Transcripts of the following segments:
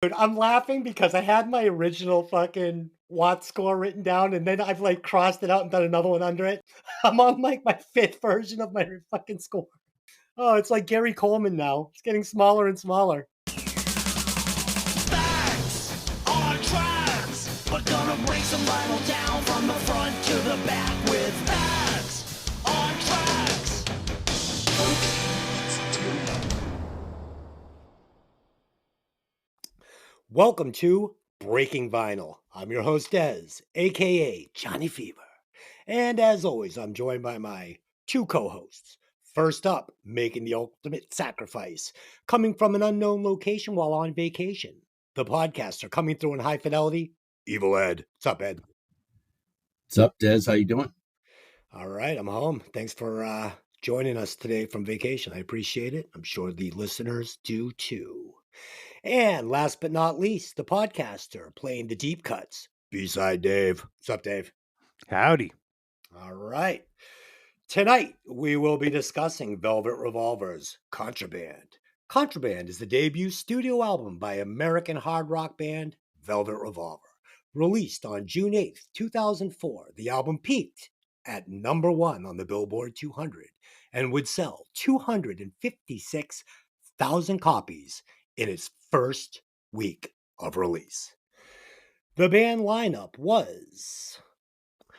Dude, I'm laughing because I had my original fucking Watt score written down, and then I've, like, crossed it out and done another one under it. I'm on, like, my 5th version of my fucking score. Oh, it's like Gary Coleman now. It's getting smaller and smaller. Facts are tracks. We're gonna break some vinyl down from the front to the back with facts on tracks. Welcome to Breaking Vinyl. I'm your host, Dez, aka Johnny Fever. And as always, I'm joined by my two co hosts. First up, making the ultimate sacrifice, coming from an unknown location while on vacation. The podcaster coming through in high fidelity, Evil Ed. What's up, Ed? What's up, Des? How you doing? All right, I'm home. Thanks for joining us today from vacation. I appreciate it. I'm sure the listeners do too. And last but not least, the podcaster playing the deep cuts, B-Side Dave. What's up, Dave? Howdy. All right. Tonight, we will be discussing Velvet Revolver's Contraband. Contraband is the debut studio album by American hard rock band Velvet Revolver. Released on June 8th, 2004, the album peaked at number 1 on the Billboard 200 and would sell 256,000 copies in its first week of release. The band lineup was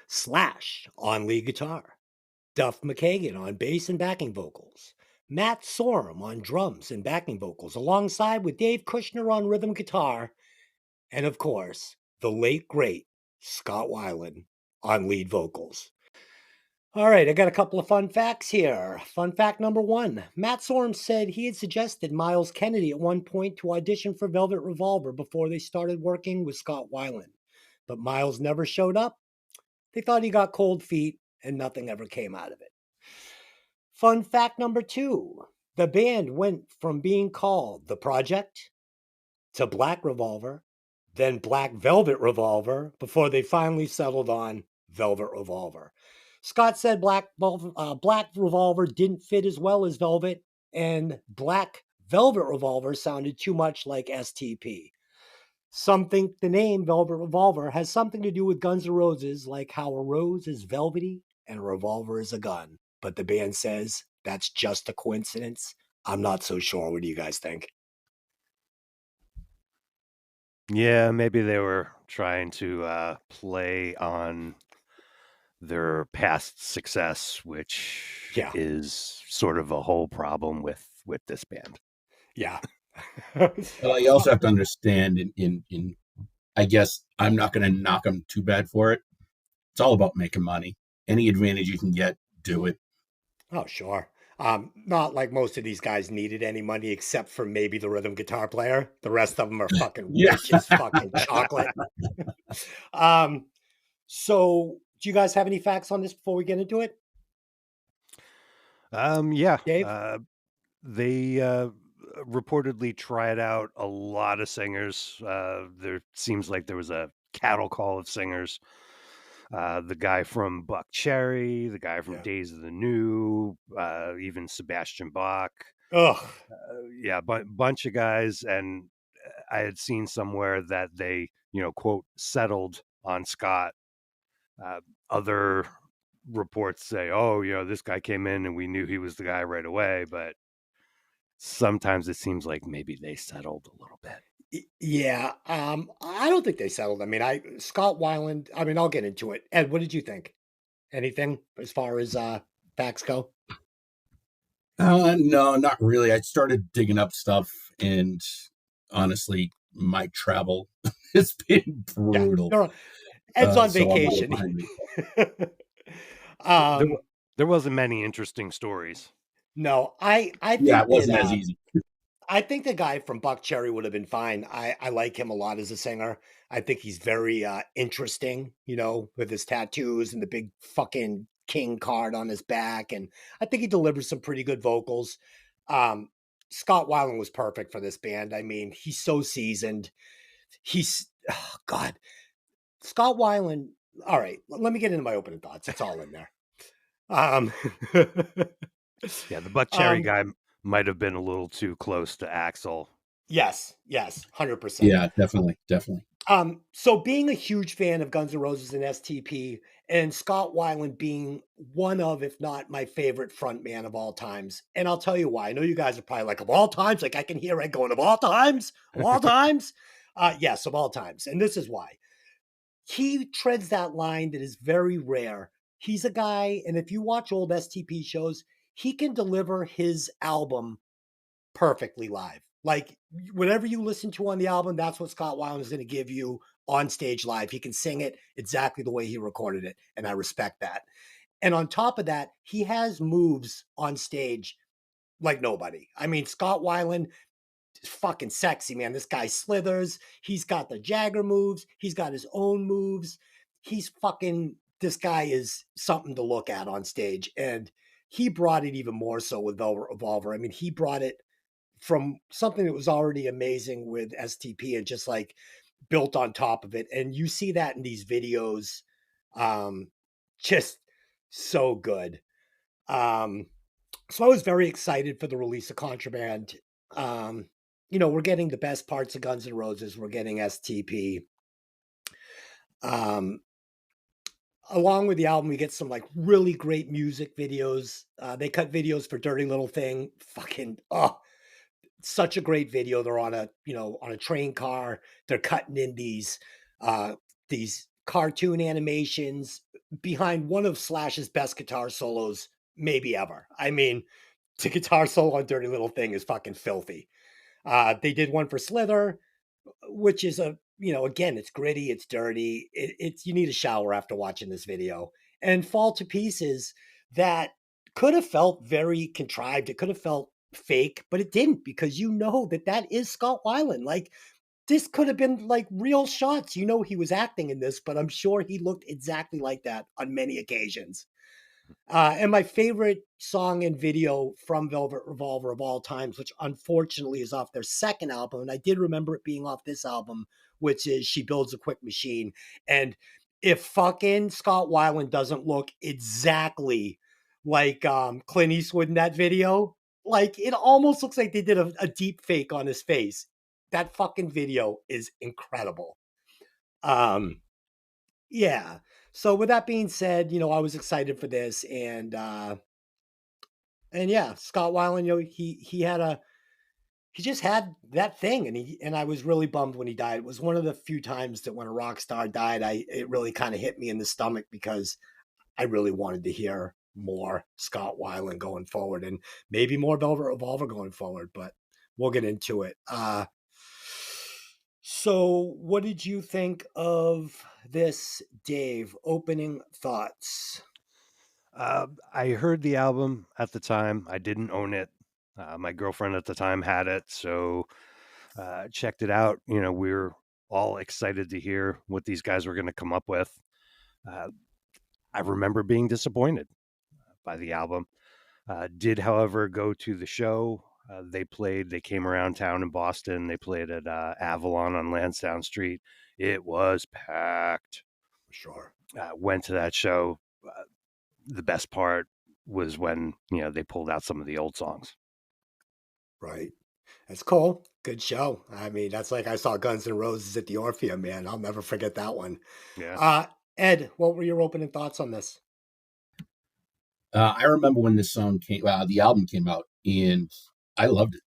Slash on lead guitar, Duff McKagan on bass and backing vocals, Matt Sorum on drums and backing vocals, alongside with Dave Kushner on rhythm guitar, and of course, the late great Scott Weiland on lead vocals. All right, I got a couple of fun facts here. Fun fact number 1, Matt Sorum said he had suggested Miles Kennedy at one point to audition for Velvet Revolver before they started working with Scott Weiland. But Miles never showed up. They thought he got cold feet and nothing ever came out of it. Fun fact number 2, the band went from being called The Project to Black Revolver, then Black Velvet Revolver, before they finally settled on Velvet Revolver. Scott said Black Revolver didn't fit as well as Velvet, and Black Velvet Revolver sounded too much like STP. Some think the name Velvet Revolver has something to do with Guns N' Roses, like how a rose is velvety and a revolver is a gun. But the band says that's just a coincidence. I'm not so sure. What do you guys think? Yeah, maybe they were trying to play on their past success, which is sort of a whole problem with this band. Yeah. Well, you also have to understand in I guess I'm not going to knock them too bad for it. It's all about making money. Any advantage you can get, do it. Oh, sure. Not like most of these guys needed any money except for maybe the rhythm guitar player. The rest of them are fucking rich as fucking chocolate. So do you guys have any facts on this before we get into it? Yeah. Dave? They reportedly tried out a lot of singers. There seems like there was a cattle call of singers. The guy from Buck Cherry, the guy from Days of the New, even Sebastian Bach. Ugh. Bunch of guys. And I had seen somewhere that they, quote, settled on Scott. Other reports say, oh, this guy came in and we knew he was the guy right away. But sometimes it seems like maybe they settled a little bit. Yeah, I don't think they settled. I mean, Scott Weiland, I'll get into it. Ed, what did you think? Anything as far as facts go? No, not really. I started digging up stuff, and honestly, my travel has been brutal. Yeah, Ed's on vacation. There wasn't many interesting stories. No, I think it wasn't as easy. I think the guy from Buck Cherry would have been fine. I like him a lot as a singer. I think he's very interesting, with his tattoos and the big fucking king card on his back. And I think he delivers some pretty good vocals. Scott Weiland was perfect for this band. I mean, he's so seasoned. God. Scott Weiland. All right, let me get into my opening thoughts. It's all in there. Yeah, the Buck Cherry guy might have been a little too close to Axl. Yes, 100%. Yeah, definitely, definitely. So being a huge fan of Guns N' Roses and STP, and Scott Weiland being one of, if not my favorite frontman of all times, and I'll tell you why. I know you guys are probably like, of all times, like I can hear Ed going, of all times, of all times. Yes, of all times, and this is why. He treads that line that is very rare. He's a guy, and if you watch old STP shows, he can deliver his album perfectly live. Like whatever you listen to on the album, that's what Scott Weiland is going to give you on stage live. He can sing it exactly the way he recorded it, and I respect that. And on top of that, he has moves on stage like nobody. I mean, Scott Weiland is fucking sexy, man. This guy slithers. He's got the Jagger moves. He's got his own moves. He's fucking, this guy is something to look at on stage. And he brought it even more so with Velvet Revolver. I mean, he brought it from something that was already amazing with STP and just like built on top of it. And you see that in these videos. Just so good. So I was very excited for the release of Contraband. We're getting the best parts of Guns N' Roses. We're getting STP. Um, Along with the album, we get some like really great music videos. They cut videos for Dirty Little Thing. Fucking such a great video. They're on a train car. They're cutting in these cartoon animations behind one of Slash's best guitar solos maybe ever. I mean, the guitar solo on Dirty Little Thing is fucking filthy. They did one for Slither, which is again, it's gritty, it's dirty. It's you need a shower after watching this video. And Fall to Pieces, that could have felt very contrived. It could have felt fake, but it didn't, because that is Scott Weiland. Like this could have been like real shots. He was acting in this, but I'm sure he looked exactly like that on many occasions. And my favorite song and video from Velvet Revolver of all times, which unfortunately is off their second album, and I did remember it being off this album, which is She Builds a Quick Machine. And if fucking Scott Weiland doesn't look exactly like Clint Eastwood in that video, like it almost looks like they did a deep fake on his face. That fucking video is incredible. Yeah. So with that being said, I was excited for this, and yeah, Scott Weiland, he just had that thing, and I was really bummed when he died. It was one of the few times that when a rock star died, it really kind of hit me in the stomach, because I really wanted to hear more Scott Weiland going forward, and maybe more Velvet Revolver going forward, but we'll get into it. So what did you think of this, Dave? Opening thoughts. I heard the album at the time. I didn't own it. My girlfriend at the time had it, so checked it out. We were all excited to hear what these guys were going to come up with. I remember being disappointed by the album. Did, however, go to the show. They came around town in Boston. They played at Avalon on Lansdowne Street. It was packed. Sure. Went to that show. The best part was when, they pulled out some of the old songs. Right. That's cool. Good show. I mean, that's like I saw Guns N' Roses at the Orpheum, man. I'll never forget that one. Yeah. Ed, what were your opening thoughts on this? I remember when this song the album came out, and I loved it.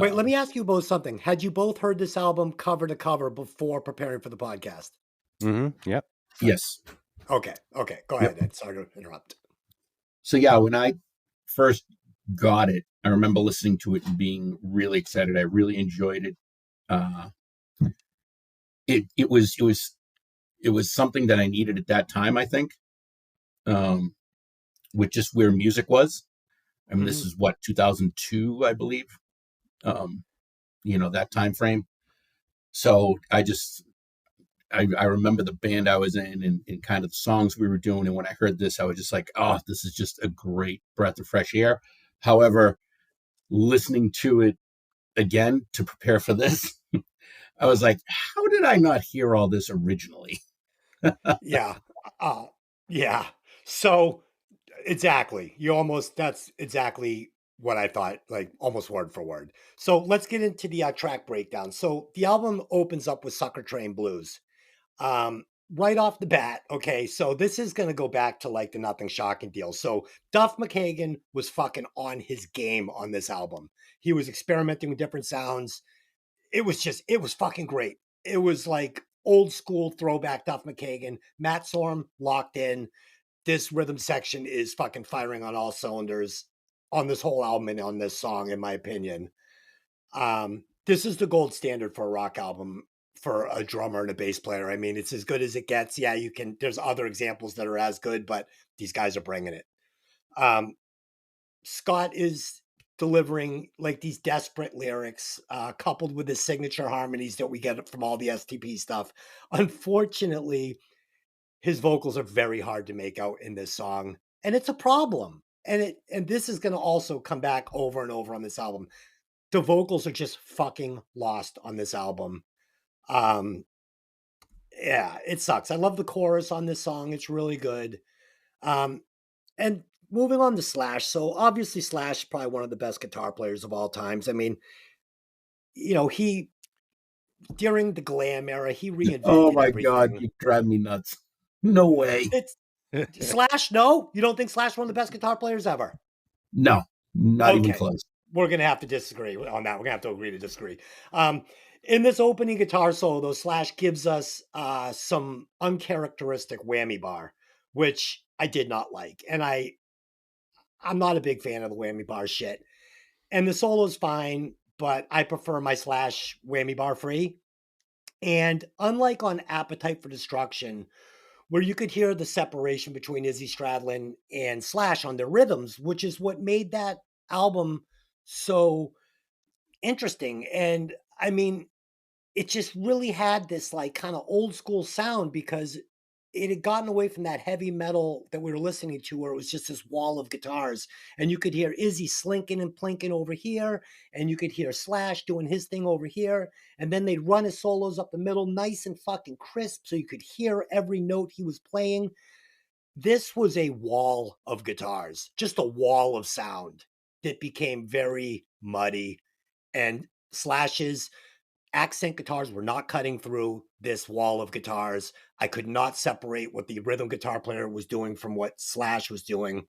Wait, let me ask you both something. Had you both heard this album cover to cover before preparing for the podcast? Mm-hmm. Yep. Yes. Okay. Go ahead, Ed. Sorry to interrupt. So yeah, when I first got it, I remember listening to it and being really excited. I really enjoyed it. It was something that I needed at that time, I think. With just where music was. I mean, This is what, 2002, I believe. That time frame. So I remember the band I was in and kind of the songs we were doing. And when I heard this, I was just like, oh, this is just a great breath of fresh air. However, listening to it again to prepare for this, I was like, how did I not hear all this originally? Yeah. Yeah. So exactly. That's exactly what I thought, like almost word for word. So let's get into the track breakdown. So the album opens up with Sucker Train Blues. Um, right off the bat, okay, so this is going to go back to like the Nothing Shocking deal. So Duff McKagan was fucking on his game on this album. He was experimenting with different sounds. It was fucking great. It was like old school throwback Duff McKagan. Matt Sorum locked in. This rhythm section is fucking firing on all cylinders on this whole album and on this song, in my opinion. This is the gold standard for a rock album for a drummer and a bass player. I mean, it's as good as it gets. Yeah, you can, there's other examples that are as good, but these guys are bringing it. Scott is delivering like these desperate lyrics, coupled with his signature harmonies that we get from all the STP stuff. Unfortunately, his vocals are very hard to make out in this song, and it's a problem. And this is going to also come back over and over on this album. The vocals are just fucking lost on this album. Yeah, it sucks. I love the chorus on this song. It's really good. And moving on to Slash. So obviously Slash is probably one of the best guitar players of all times. I mean, he during the glam era, he reinvented Oh my God, everything. you drive me nuts. No way. It's Slash, no? You don't think Slash one of the best guitar players ever? No, not even Okay. close. We're going to have to disagree on that. We're going to have to agree to disagree. In this opening guitar solo, though, Slash gives us some uncharacteristic whammy bar, which I did not like. And I'm not a big fan of the whammy bar shit. And the solo's fine, but I prefer my Slash whammy bar free. And unlike on Appetite for Destruction, where you could hear the separation between Izzy Stradlin and Slash on their rhythms, which is what made that album so interesting. And I mean, it just really had this like kind of old school sound because it had gotten away from that heavy metal that we were listening to, where it was just this wall of guitars. And you could hear Izzy slinking and plinking over here, and you could hear Slash doing his thing over here. And then they'd run his solos up the middle, nice and fucking crisp, so you could hear every note he was playing. This was a wall of guitars, just a wall of sound that became very muddy. And Slash's accent guitars were not cutting through this wall of guitars. I could not separate what the rhythm guitar player was doing from what Slash was doing.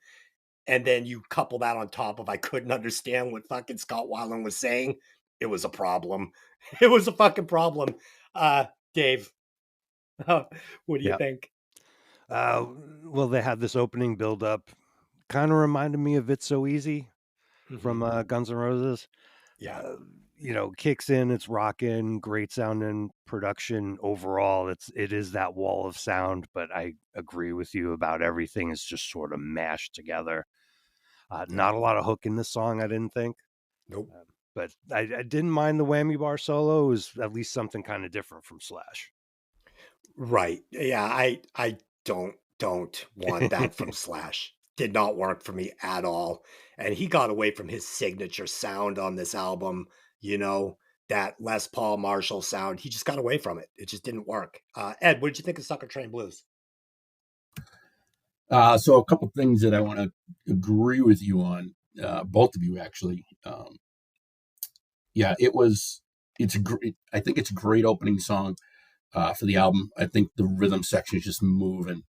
And then you couple that on top of I couldn't understand what fucking Scott Weiland was saying. It was a problem. It was a fucking problem. Dave, what do you think? Well, they had this opening build up. Kind of reminded me of It's So Easy from Guns N' Roses. Yeah. Kicks in, it's rocking, great sounding production overall. It is that wall of sound, but I agree with you about everything is just sort of mashed together. Not a lot of hook in this song, I didn't think. Nope. But I didn't mind the whammy bar solo. It was at least something kind of different from Slash. Right. Yeah, I don't want that from Slash. Did not work for me at all. And he got away from his signature sound on this album, that Les Paul Marshall sound. He just got away from it. It just didn't work. Ed, what did you think of Sucker Train Blues? So a couple things that I want to agree with you on, both of you actually. Yeah, it's a great, I think it's a great opening song for the album. I think the rhythm section is just moving,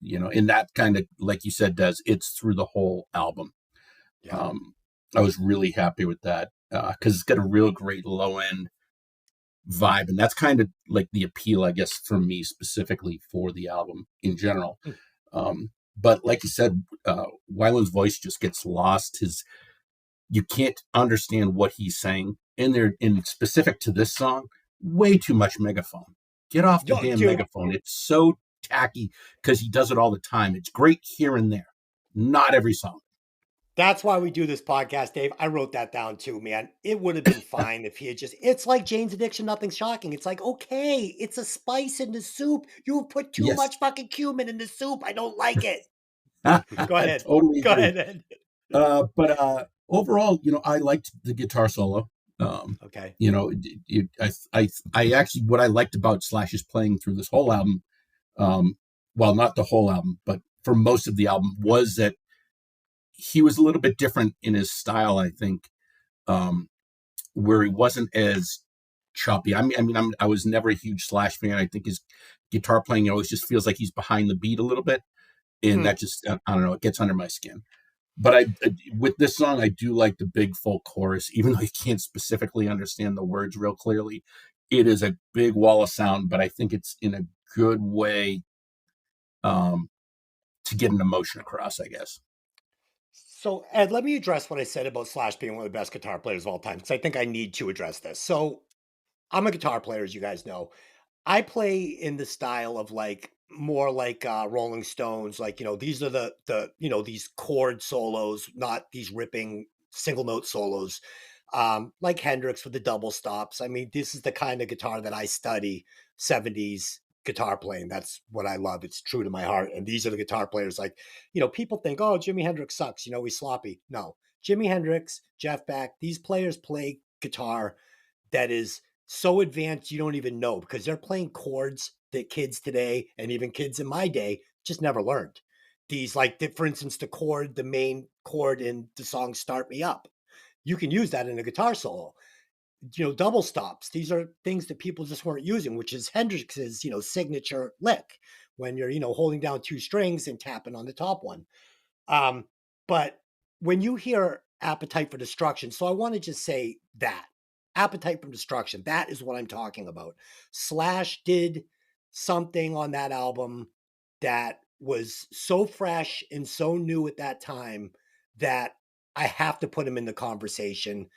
and that kind of, like you said, it's through the whole album. Yeah. I was really happy with that because it's got a real great low end vibe, and that's kind of like the appeal, I guess, for me specifically for the album in general. But like you said, Weiland's voice just gets lost. You can't understand what he's saying. And in specific to this song, way too much megaphone. Get off the damn megaphone. It's so tacky because he does it all the time. It's great here and there, not every song. That's why we do this podcast, Dave. I wrote that down too, man. It would have been fine if he had it's like Jane's Addiction, Nothing Shocking. It's like, okay, it's a spice in the soup. You have put too much fucking cumin in the soup. I don't like it. Go ahead. Totally Go ahead, Ed. But overall, I liked the guitar solo. Okay. I actually, what I liked about Slash's playing through this whole album, well, not the whole album, but for most of the album, was that he was a little bit different in his style, I think, where he wasn't as choppy. I was never a huge Slash fan. I think his guitar playing always just feels like he's behind the beat a little bit, and that just I don't know, it gets under my skin. But with this song, I do like the big full chorus, even though you can't specifically understand the words real clearly. It is a big wall of sound, but I think it's in a good way to get an emotion across, I guess. So, Ed, let me address what I said about Slash being one of the best guitar players of all time, because I think I need to address this. So, I'm a guitar player, as you guys know. I play in the style of like more like Rolling Stones, like these are the these chord solos, not these ripping single note solos, like Hendrix with the double stops. I mean, this is the kind of guitar that I study, 70s guitar playing. That's what I love. It's true to my heart. And these are the guitar players. Like, people think, oh, Jimi Hendrix sucks. He's sloppy. No, Jimi Hendrix, Jeff Beck, these players play guitar that is so advanced you don't even know, because they're playing chords that kids today and even kids in my day just never learned. These, like, for instance, the main chord in the song Start Me Up, you can use that in a guitar solo. Double stops, these are things that people just weren't using, which is Hendrix's signature lick, when you're holding down two strings and tapping on the top one. But when you hear Appetite for Destruction, so I want to just say that Appetite for Destruction, that is what I'm talking about. Slash did something on that album that was so fresh and so new at that time that I have to put him in the conversation.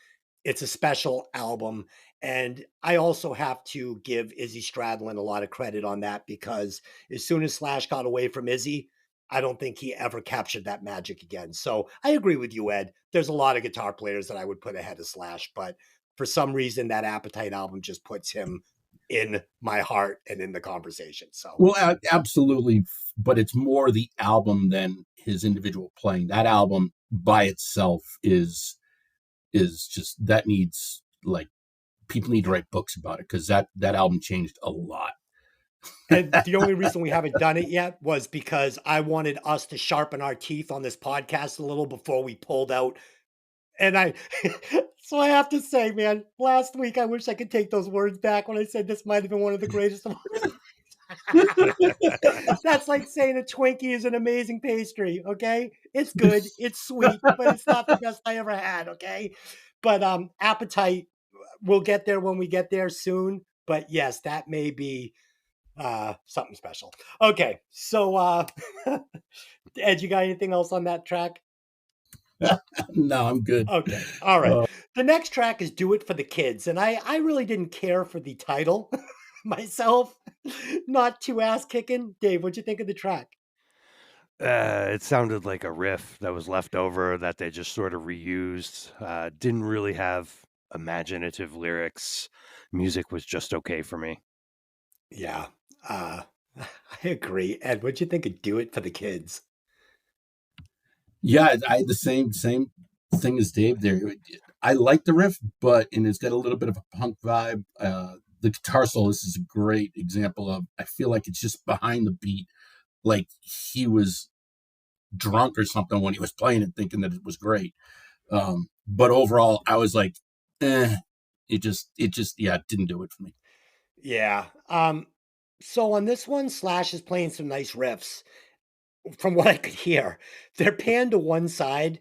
It's a special album. And I also have to give Izzy Stradlin a lot of credit on that, because as soon as Slash got away from Izzy, I don't think he ever captured that magic again. So I agree with you, Ed. There's a lot of guitar players that I would put ahead of Slash, but for some reason, that Appetite album just puts him in my heart and in the conversation. So, Well, absolutely, but it's more the album than his individual playing. That album by itself is just, that needs, like, people need to write books about it, because that album changed a lot. And the only reason we haven't done it yet was because I wanted us to sharpen our teeth on this podcast a little before we pulled out. And so I have to say, man, last week, I wish I could take those words back when I said this might have been one of the greatest of all time. That's like saying a Twinkie is an amazing pastry. Okay. It's good. It's sweet, but it's not the best I ever had. Okay. But Appetite, we'll get there when we get there soon. But yes, that may be something special. Okay. So, Ed, you got anything else on that track? No, I'm good. Okay. All right. The next track is Do It for the Kids. And I really didn't care for the title myself. Not too ass kicking. Dave, what'd you think of the track? It sounded like a riff that was left over that they just sort of reused. Didn't really have imaginative lyrics. Music was just okay for me. Yeah. I agree. Ed, what'd you think of Do It for the Kids? Yeah, I had the same thing as Dave there. I like the riff, and it's got a little bit of a punk vibe. The guitar solo, this is a great example of, I feel like it's just behind the beat, like he was drunk or something when he was playing it, thinking that it was great. But overall, I was like, it just, yeah, it didn't do it for me. Yeah. So on this one, Slash is playing some nice riffs. From what I could hear, they're panned to one side,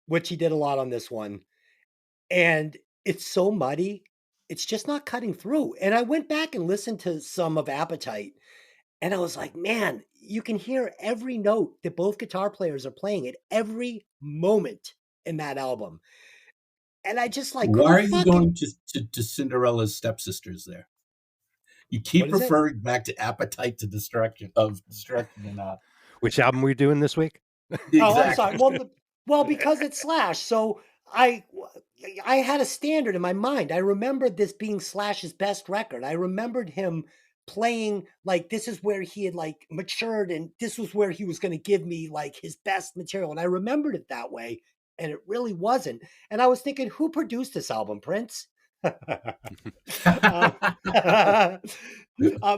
which he did a lot on this one. And it's so muddy, it's just not cutting through. And I went back and listened to some of Appetite, and I was like, man, you can hear every note that both guitar players are playing at every moment in that album. And I just like, Why are you going to Cinderella's Stepsisters there? You keep referring back to Appetite to Destruction and Which album are we doing this week? Exactly. Oh, I'm sorry. Well, because it's Slash. So I had a standard in my mind. I remembered this being Slash's best record. I remembered him playing like, this is where he had like matured, and this was where he was going to give me like his best material. And I remembered it that way, and it really wasn't. And I was thinking, who produced this album, Prince?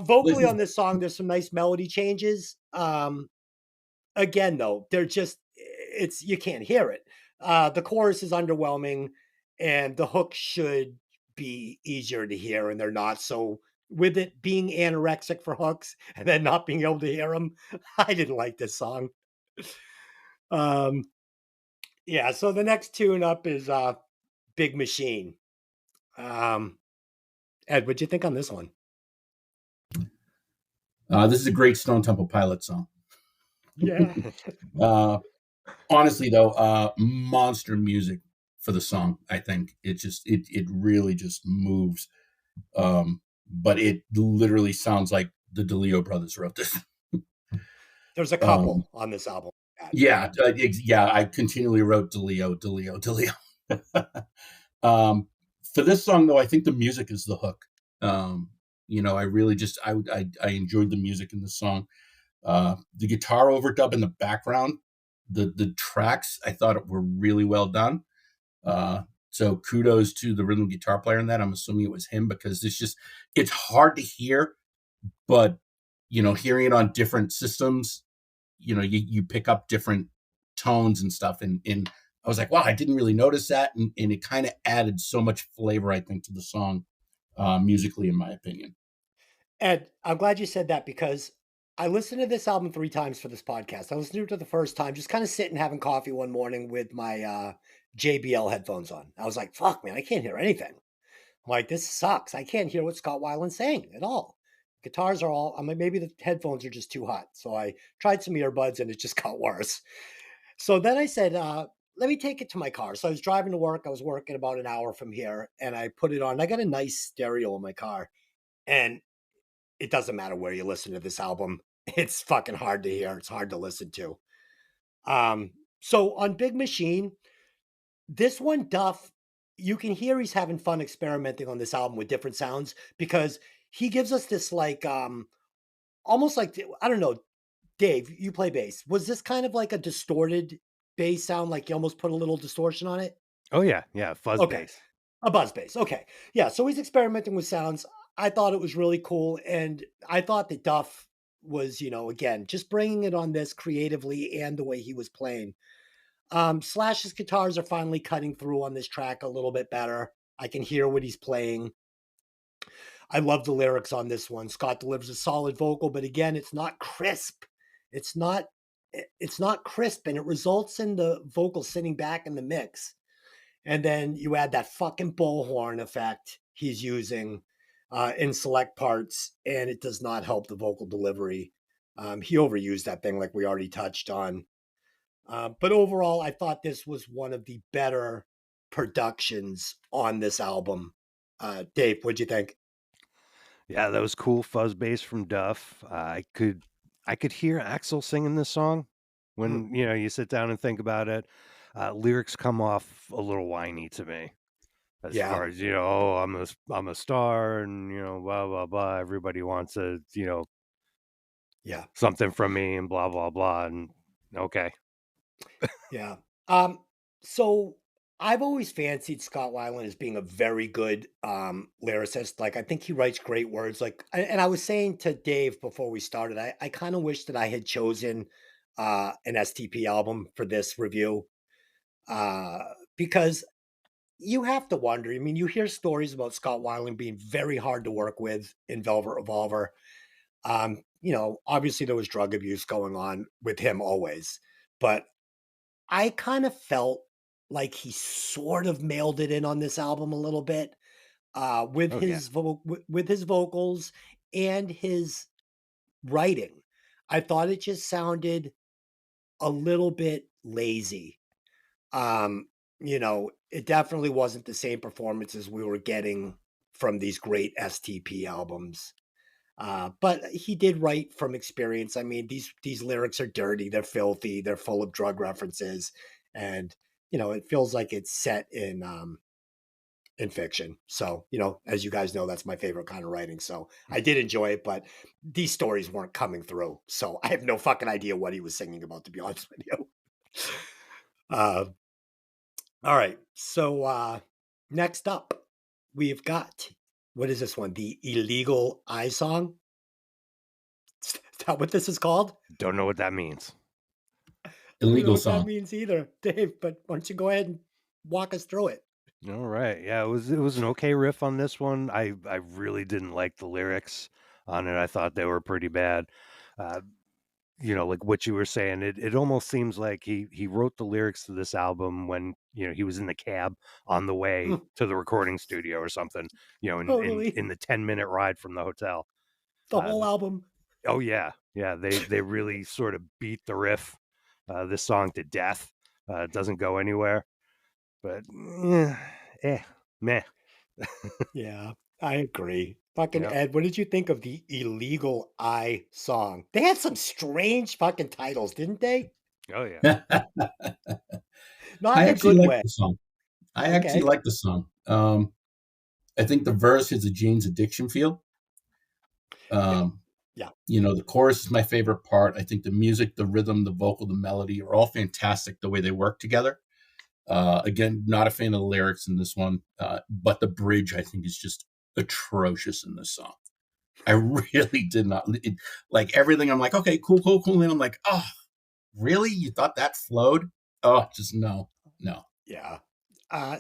Vocally on this song, there's some nice melody changes. Again, though, they're just, it's you can't hear it. The chorus is underwhelming, and the hook should be easier to hear, and they're not. So with it being anorexic for hooks and then not being able to hear them, I didn't like this song. Um, yeah. So the next tune up is Big Machine. Um, Ed, what'd you think on this one? This is a great Stone Temple Pilots song. Yeah. Honestly, though, monster music for the song. I think it really just moves. But it literally sounds like the DeLeo brothers wrote this. There's a Um, couple on this album. yeah, I continually wrote DeLeo. For this song, though, I think the music is the hook. I really just I enjoyed the music in the song. The guitar overdub in the background, the tracks I thought were really well done. So kudos to the rhythm guitar player in that. I'm assuming it was him because it's hard to hear, but hearing it on different systems, you pick up different tones and stuff. And I was like, wow, I didn't really notice that. And it kind of added so much flavor, I think, to the song musically, in my opinion. Ed, I'm glad you said that because I listened to this album 3 times for this podcast. I listened to it the first time, just kind of sitting having coffee one morning with my JBL headphones on. I was like, fuck, man, I can't hear anything. I'm like, this sucks. I can't hear what Scott Weiland's saying at all. Guitars are all, I mean, maybe the headphones are just too hot. So I tried some earbuds and it just got worse. So then I said, let me take it to my car. So I was driving to work. I was working about an hour from here and I put it on. I got a nice stereo in my car. And it doesn't matter where you listen to this album. It's fucking hard to hear. It's hard to listen to. So on Big Machine, this one, Duff, you can hear he's having fun experimenting on this album with different sounds because he gives us this like almost like I don't know, Dave, you play bass. Was this kind of like a distorted bass sound, like you almost put a little distortion on it? Oh yeah, fuzz Okay. bass. A buzz bass. Okay. Yeah. So he's experimenting with sounds. I thought it was really cool. And I thought that Duff was, again, just bringing it on this creatively and the way he was playing. Slash's guitars are finally cutting through on this track a little bit better. I can hear what he's playing. I love the lyrics on this one. Scott delivers a solid vocal, but again, it's not crisp. It's not it's not crisp and it results in the vocal sitting back in the mix. And then you add that fucking bullhorn effect he's using in select parts, and it does not help the vocal delivery. He overused that thing, like we already touched on. But overall, I thought this was one of the better productions on this album. Dave, what'd you think? Yeah, that was cool fuzz bass from Duff. I could hear Axel singing this song Hmm. when you sit down and think about it. Lyrics come off a little whiny to me, as Yeah, far as oh, I'm a star, and blah blah blah. Everybody wants yeah, something from me, and blah blah blah. And okay, yeah. Um, so I've always fancied Scott Weiland as being a very good lyricist. Like I think he writes great words. Like and I was saying to Dave before we started, I kind of wish that I had chosen an STP album for this review. Uh because you have to wonder. I mean, you hear stories about Scott Weiland being very hard to work with in Velvet Revolver. Obviously there was drug abuse going on with him always, but I kind of felt like he sort of mailed it in on this album a little bit with oh yeah, with his vocals and his writing. I thought it just sounded a little bit lazy. It definitely wasn't the same performances we were getting from these great STP albums. But he did write from experience. I mean, these lyrics are dirty, they're filthy, they're full of drug references, and it feels like it's set in fiction. So, as you guys know, that's my favorite kind of writing. So I did enjoy it, but these stories weren't coming through. So I have no fucking idea what he was singing about, to be honest with you. Uh, all right. So next up, we've got what is this one? The Illegal Eye Song. Is that what this is called? don't know what that means. I don't know illegal what that song. means either, Dave, but why don't you go ahead and walk us through it? All right. Yeah, it was an okay riff on this one. I really didn't like the lyrics on it. I thought they were pretty bad. Uh, like what you were saying, it almost seems like he wrote the lyrics to this album when, he was in the cab on the way Mm, to the recording studio or something, in totally. in the 10-minute ride from the hotel. The Uh, whole album. oh yeah. Yeah, they really sort of beat the riff, this song to death. It doesn't go anywhere, but eh, meh. Yeah, I agree. Fucking Yeah. Ed, what did you think of the Illegal Eye song? They had some strange fucking titles, didn't they? Oh yeah. I Not in a actually good like way. the song. I actually Okay. like the song. I think the verse has a Jane's Addiction feel. Yeah. Um, Yeah. the chorus is my favorite part. I think the music, the rhythm, the vocal, the melody are all fantastic the way they work together. Again, not a fan of the lyrics in this one, but the bridge I think is just atrocious in this song. I really did not like everything. I'm like, okay, cool, cool, cool. And I'm like, oh, really? You thought that flowed? Oh, just no, no. Yeah. Uh,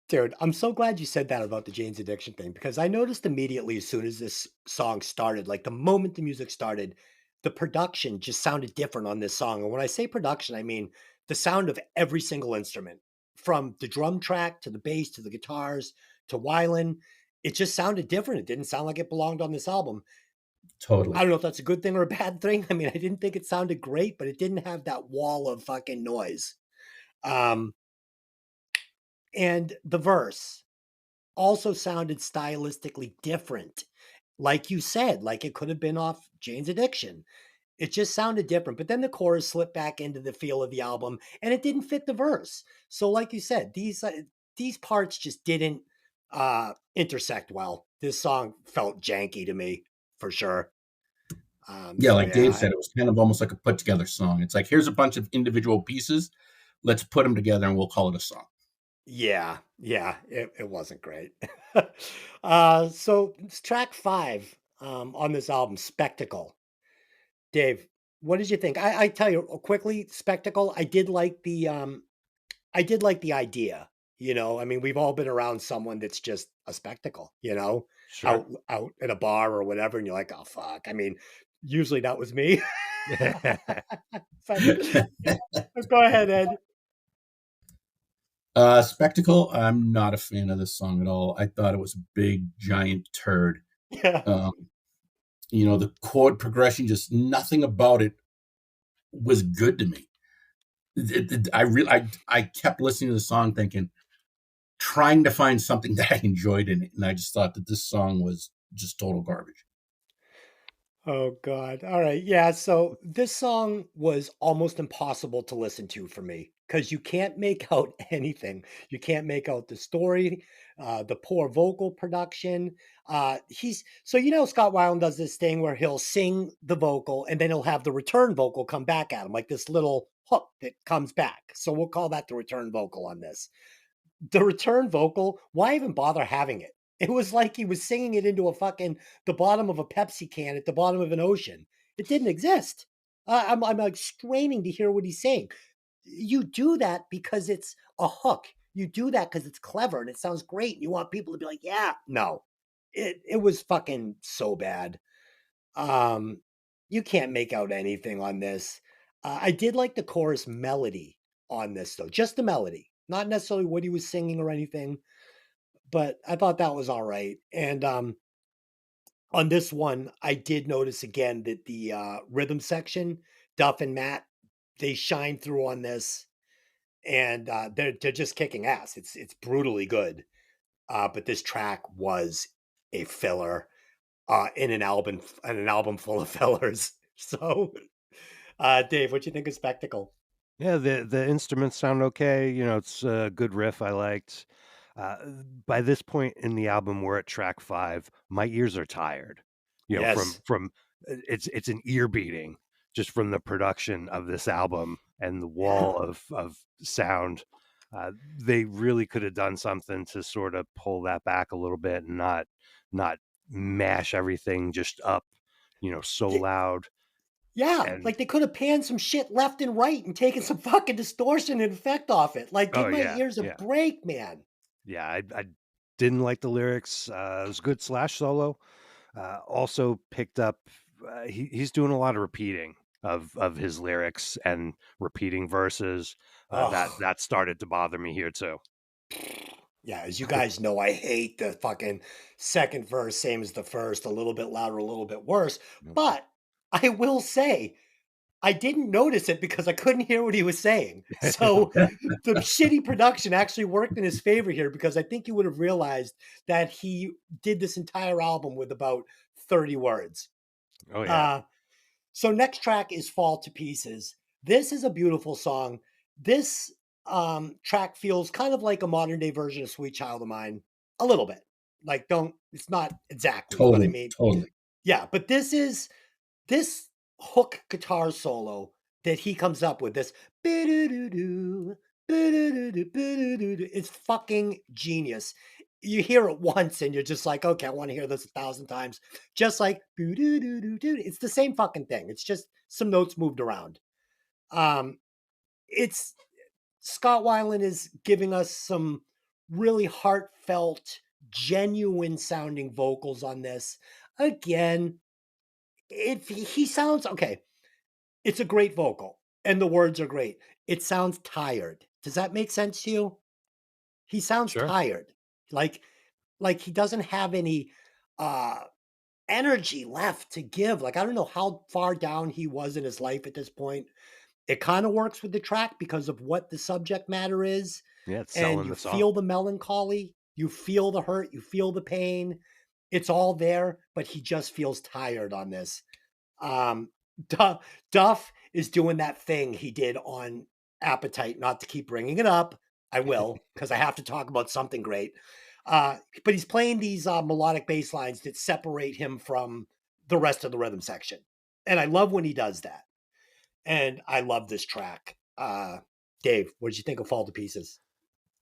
Dude, I'm so glad you said that about the Jane's Addiction thing because I noticed immediately as soon as this song started, like the moment the music started, the production just sounded different on this song. And when I say production, I mean the sound of every single instrument, from the drum track to the bass to the guitars to violin. It just sounded different. It didn't sound like it belonged on this album. I Totally. don't know if that's a good thing or a bad thing. I mean, I didn't think it sounded great, but it didn't have that wall of fucking noise. Um, and the verse also sounded stylistically different. Like you said, like it could have been off Jane's Addiction. It just sounded different. But then the chorus slipped back into the feel of the album and it didn't fit the verse. So, like you said, these parts just didn't intersect well. This song felt janky to me for sure. Yeah, So like Dave yeah, said, it was kind of almost like a put together song. It's like, here's a bunch of individual pieces. Let's put them together and we'll call it a song. yeah, it wasn't great. So it's track 5 on this album, Spectacle. Dave, what did you think? I tell you quickly, Spectacle, I did like the idea. I mean, we've all been around someone that's just a spectacle, Sure. out at a bar or whatever, and you're like, oh fuck. I mean, usually that was me. But yeah, go ahead, Ed. Spectacle, I'm not a fan of this song at all. I thought it was a big, giant turd. Yeah. Um, the chord progression, just nothing about it was good to me. I kept listening to the song thinking, trying to find something that I enjoyed in it. And I just thought that this song was just total garbage. Oh God. All right. Yeah. So this song was almost impossible to listen to for me because you can't make out anything. You can't make out the story, the poor vocal production. Scott Weiland does this thing where he'll sing the vocal and then he'll have the return vocal come back at him, like this little hook that comes back. So we'll call that the return vocal on this. The return vocal, why even bother having it? It was like he was singing it into the bottom of a Pepsi can at the bottom of an ocean. It didn't exist. I'm like straining to hear what he's saying. You do that because it's a hook. You do that because it's clever and it sounds great. And you want people to be like, yeah, no, it was fucking so bad. Um, you can't make out anything on this. I did like the chorus melody on this though, just the melody, not necessarily what he was singing or anything, but I thought that was all right. And on this one, I did notice again that the rhythm section, Duff and Matt, they shine through on this, and they're just kicking ass. It's brutally good. But this track was a filler in an album full of fillers. So, Dave, what you think of Spectacle? Yeah, the instruments sound okay. It's a good riff I liked. Uh, by this point in the album, we're at track 5. My ears are tired. Yes. From it's an ear beating just from the production of this album and the Yeah. wall of sound. They really could have done something to sort of pull that back a little bit and not mash everything just up, so Y- loud. Yeah, And like they could have panned some shit left and right and taken some fucking distortion and effect off it. Like, oh give my yeah, ears a yeah, break, man. yeah. I didn't like the lyrics. It was a good Slash solo. Also picked up. He's doing a lot of repeating of his lyrics and repeating verses. Ugh. That started to bother me here too. Yeah, as you guys know, I hate the fucking second verse, same as the first, a little bit louder, a little bit worse. Yep. But I will say, I didn't notice it because I couldn't hear what he was saying. So the shitty production actually worked in his favor here because I think you would have realized that he did this entire album with about 30 words. Oh yeah, Uh, so next track is Fall to Pieces. This is a beautiful song. This track feels kind of like a modern day version of Sweet Child of Mine, a little bit. Like, don't, it's not exactly, but I Totally, mean, totally. yeah, but this hook guitar solo that he comes up with, this it's fucking genius. You hear it once and you're just like, okay, I want to hear this 1,000 times. Just like it's the same fucking thing. It's just some notes moved around. Um, it's Scott Weiland is giving us some really heartfelt, genuine sounding vocals on this. Again, if he sounds okay, it's a great vocal and the words are great. It sounds tired. Does that make sense to you? He sounds sure. tired. Like like he doesn't have any uh energy left to give. Like I don't know how far down he was in his life at this point. It kind of works with the track because of what the subject matter is, Yeah, it's and selling you the song. feel the melancholy, you feel the hurt, you feel the pain. It's all there, but he just feels tired on this. Um, Duff is doing that thing he did on Appetite, not to keep bringing it up. I will, because I have to talk about something great. But he's playing these melodic bass lines that separate him from the rest of the rhythm section. And I love when he does that. And I love this track. Dave, what did you think of Fall to Pieces?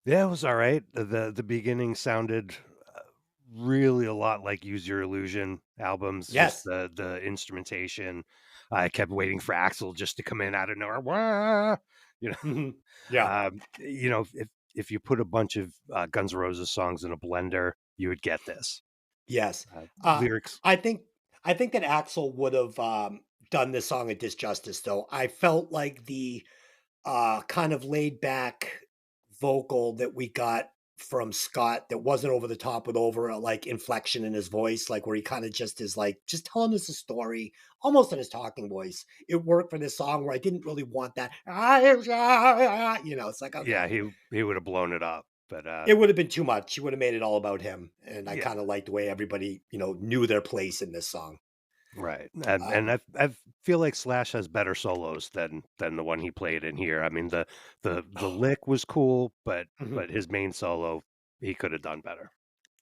Yeah, it was all right. The beginning sounded really a lot like Use Your Illusion albums. Just Yes. the instrumentation. I kept waiting for Axel just to come in out of nowhere. Wah! You know, Yeah. if you put a bunch of Guns N' Roses songs in a blender, you would get this. Yes. Uh, Uh, lyrics, I think I think that Axel would have done this song a disjustice, though. I felt like the kind of laid back vocal that we got from Scott that wasn't over the top with over like inflection in his voice, like where he kind of just is like just telling us a story, almost in his talking voice. It worked for this song where I didn't really want that. It's like yeah, okay, he would have blown it up, but it would have been too much. He would have made it all about him, and I yeah. kind of liked the way everybody knew their place in this song. Right, and Um, I feel like Slash has better solos than the one he played in here. I mean, the lick was cool, mhm. but his main solo he could have done better.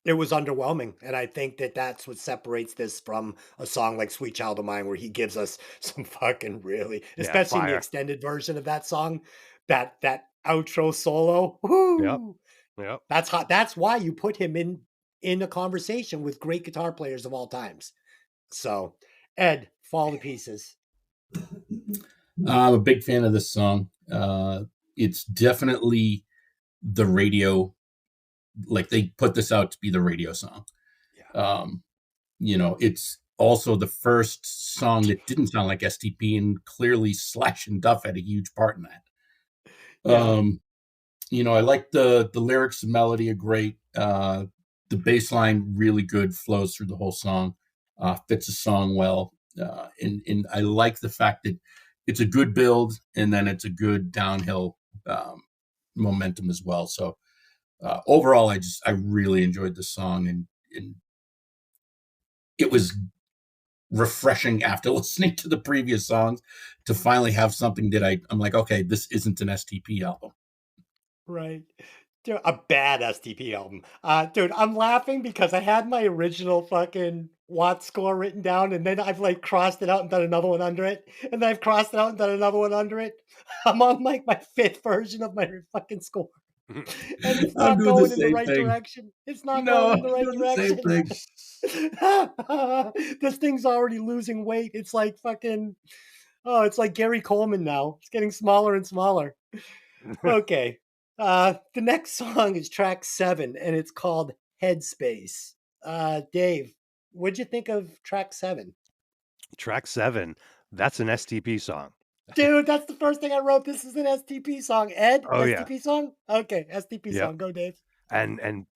It was underwhelming, and I think that that's what separates this from a song like "Sweet Child of Mine," where he gives us some fucking really, Yeah, especially in the fire. extended version of that song, that outro solo. Yep, Woo! yep. That's hot. That's why you put him in a conversation with great guitar players of all times. So, Ed, Fall to Pieces. I'm a big fan of this song. It's definitely the radio, like they put this out to be the radio song. Yeah. Um, it's also the first song that didn't sound like STP, and clearly Slash and Duff had a huge part in that. Yeah. I like the lyrics, the melody are great. The bass line really good, flows through the whole song, fits the song well. And I like the fact that it's a good build and then it's a good downhill momentum as well. So overall, I really enjoyed the song, and it was refreshing after listening to the previous songs to finally have something that I'm like, okay, this isn't an STP album. Right. Dude, a bad STP album. Dude, I'm laughing because I had my original fucking Watt score written down, and then I've like crossed it out and done another one under it, and then I've crossed it out and done another one under it. I'm on like my fifth version of my fucking score, and it's I'm not doing the going in the same right thing. direction. It's not No, going I'm in the right doing the same direction. thing. This thing's already losing weight. It's like fucking Oh, it's like Gary Coleman now. It's getting smaller and smaller. Okay. The next song is track 7, and it's called Headspace. Dave, what'd you think of track 7? Track 7, that's an STP song. Dude, that's the first thing I wrote. This is an STP song. Ed, Oh yeah, STP song? Okay, STP yeah. song. Go, Dave. And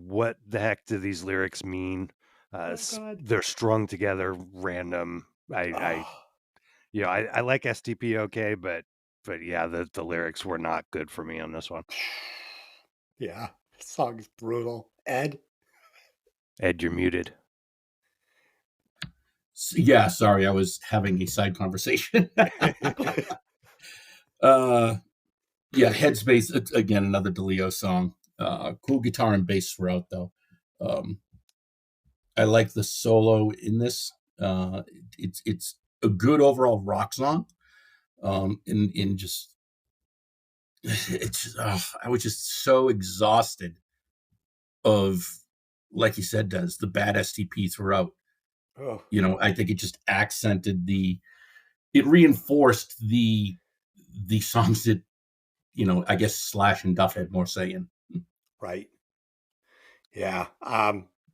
what the heck do these lyrics mean? Oh, God. They're strung together, random. I Oh, I like STP okay, but yeah, the lyrics were not good for me on this one. yeah. This song is brutal. Ed? Ed, you're muted. Yeah, sorry, I was having a side conversation. uh, yeah, Headspace, it's, again, another DeLeo song. Cool guitar and bass throughout, though. Um, I like the solo in this. It's a good overall rock song. In just it's I was just so exhausted of, like you said, does the bad STP throughout. Oh, I think it just accented it reinforced the songs that I guess Slash and Duff had more say in. right. Yeah.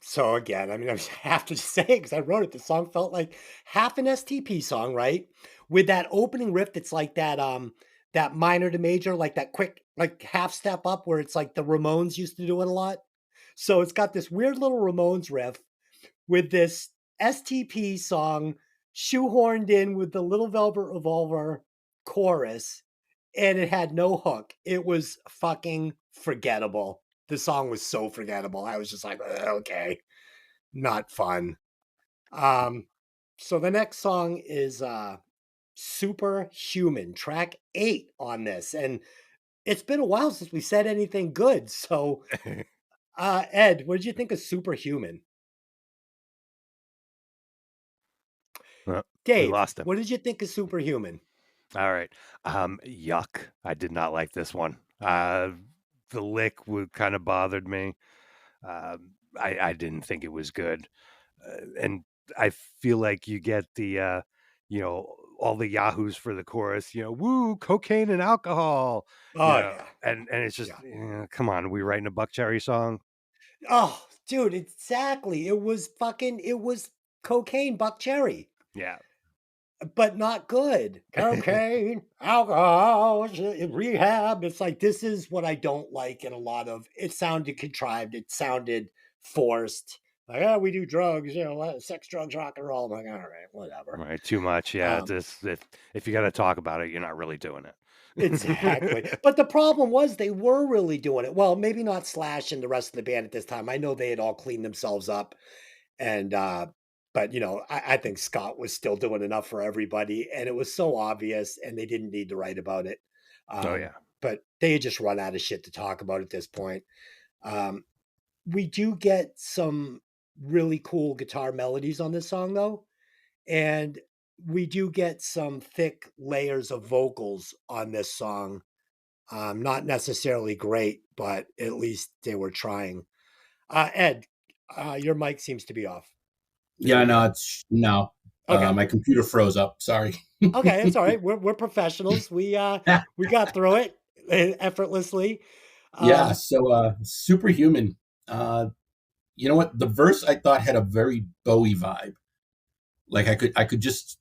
So again, I mean, I have to say it because I wrote it. The song felt like half an STP song, right? With that opening riff that's like that minor to major, like that quick, like half step up where it's like the Ramones used to do it a lot. So it's got this weird little Ramones riff with this STP song shoehorned in with the Little Velvet Revolver chorus, and it had no hook. It was fucking forgettable. The song was so forgettable. I was just like, okay, not fun. Um, so the next song is Superhuman, track 8 on this. And it's been a while since we said anything good. So Ed, what did you think of Superhuman? We Dave, lost him. what did you think of Superhuman? All right. Yuck. I did not like this one. The lick would kind of bothered me. I didn't think it was good. And I feel like you get all the yahoos for the chorus, woo, cocaine and alcohol, Oh yeah. and it's just, Yeah. come on, are we writing a Buck Cherry song? Oh, dude, exactly. It was cocaine Buck Cherry, Yeah. but not good. Cocaine, alcohol, rehab. It's like this is what I don't like in a lot of it sounded contrived. It sounded forced. Like, oh, we do drugs, sex, drugs, rock and roll. I'm like, all right, whatever. Right. Too much. Yeah. Um, If you got to talk about it, you're not really doing Exactly. it. But the problem was they were really doing it. Well, maybe not Slash and the rest of the band at this time. I know they had all cleaned themselves up. And but I think Scott was still doing enough for everybody. And it was so obvious and they didn't need to write about it. Oh Um, yeah. but they had just run out of shit to talk about at this point. Um, we do get some really cool guitar melodies on this song though. And we do get some thick layers of vocals on this song. Not necessarily great, but at least they were trying. Ed, your mic seems to be off. There Yeah, we no, go. it's no. Okay. My computer froze up. Sorry. Okay, it's all right. We're professionals. We got through it effortlessly. Yeah, Um, so Superhuman. Uh, you know what? The verse I thought had a very Bowie vibe. Like I could just,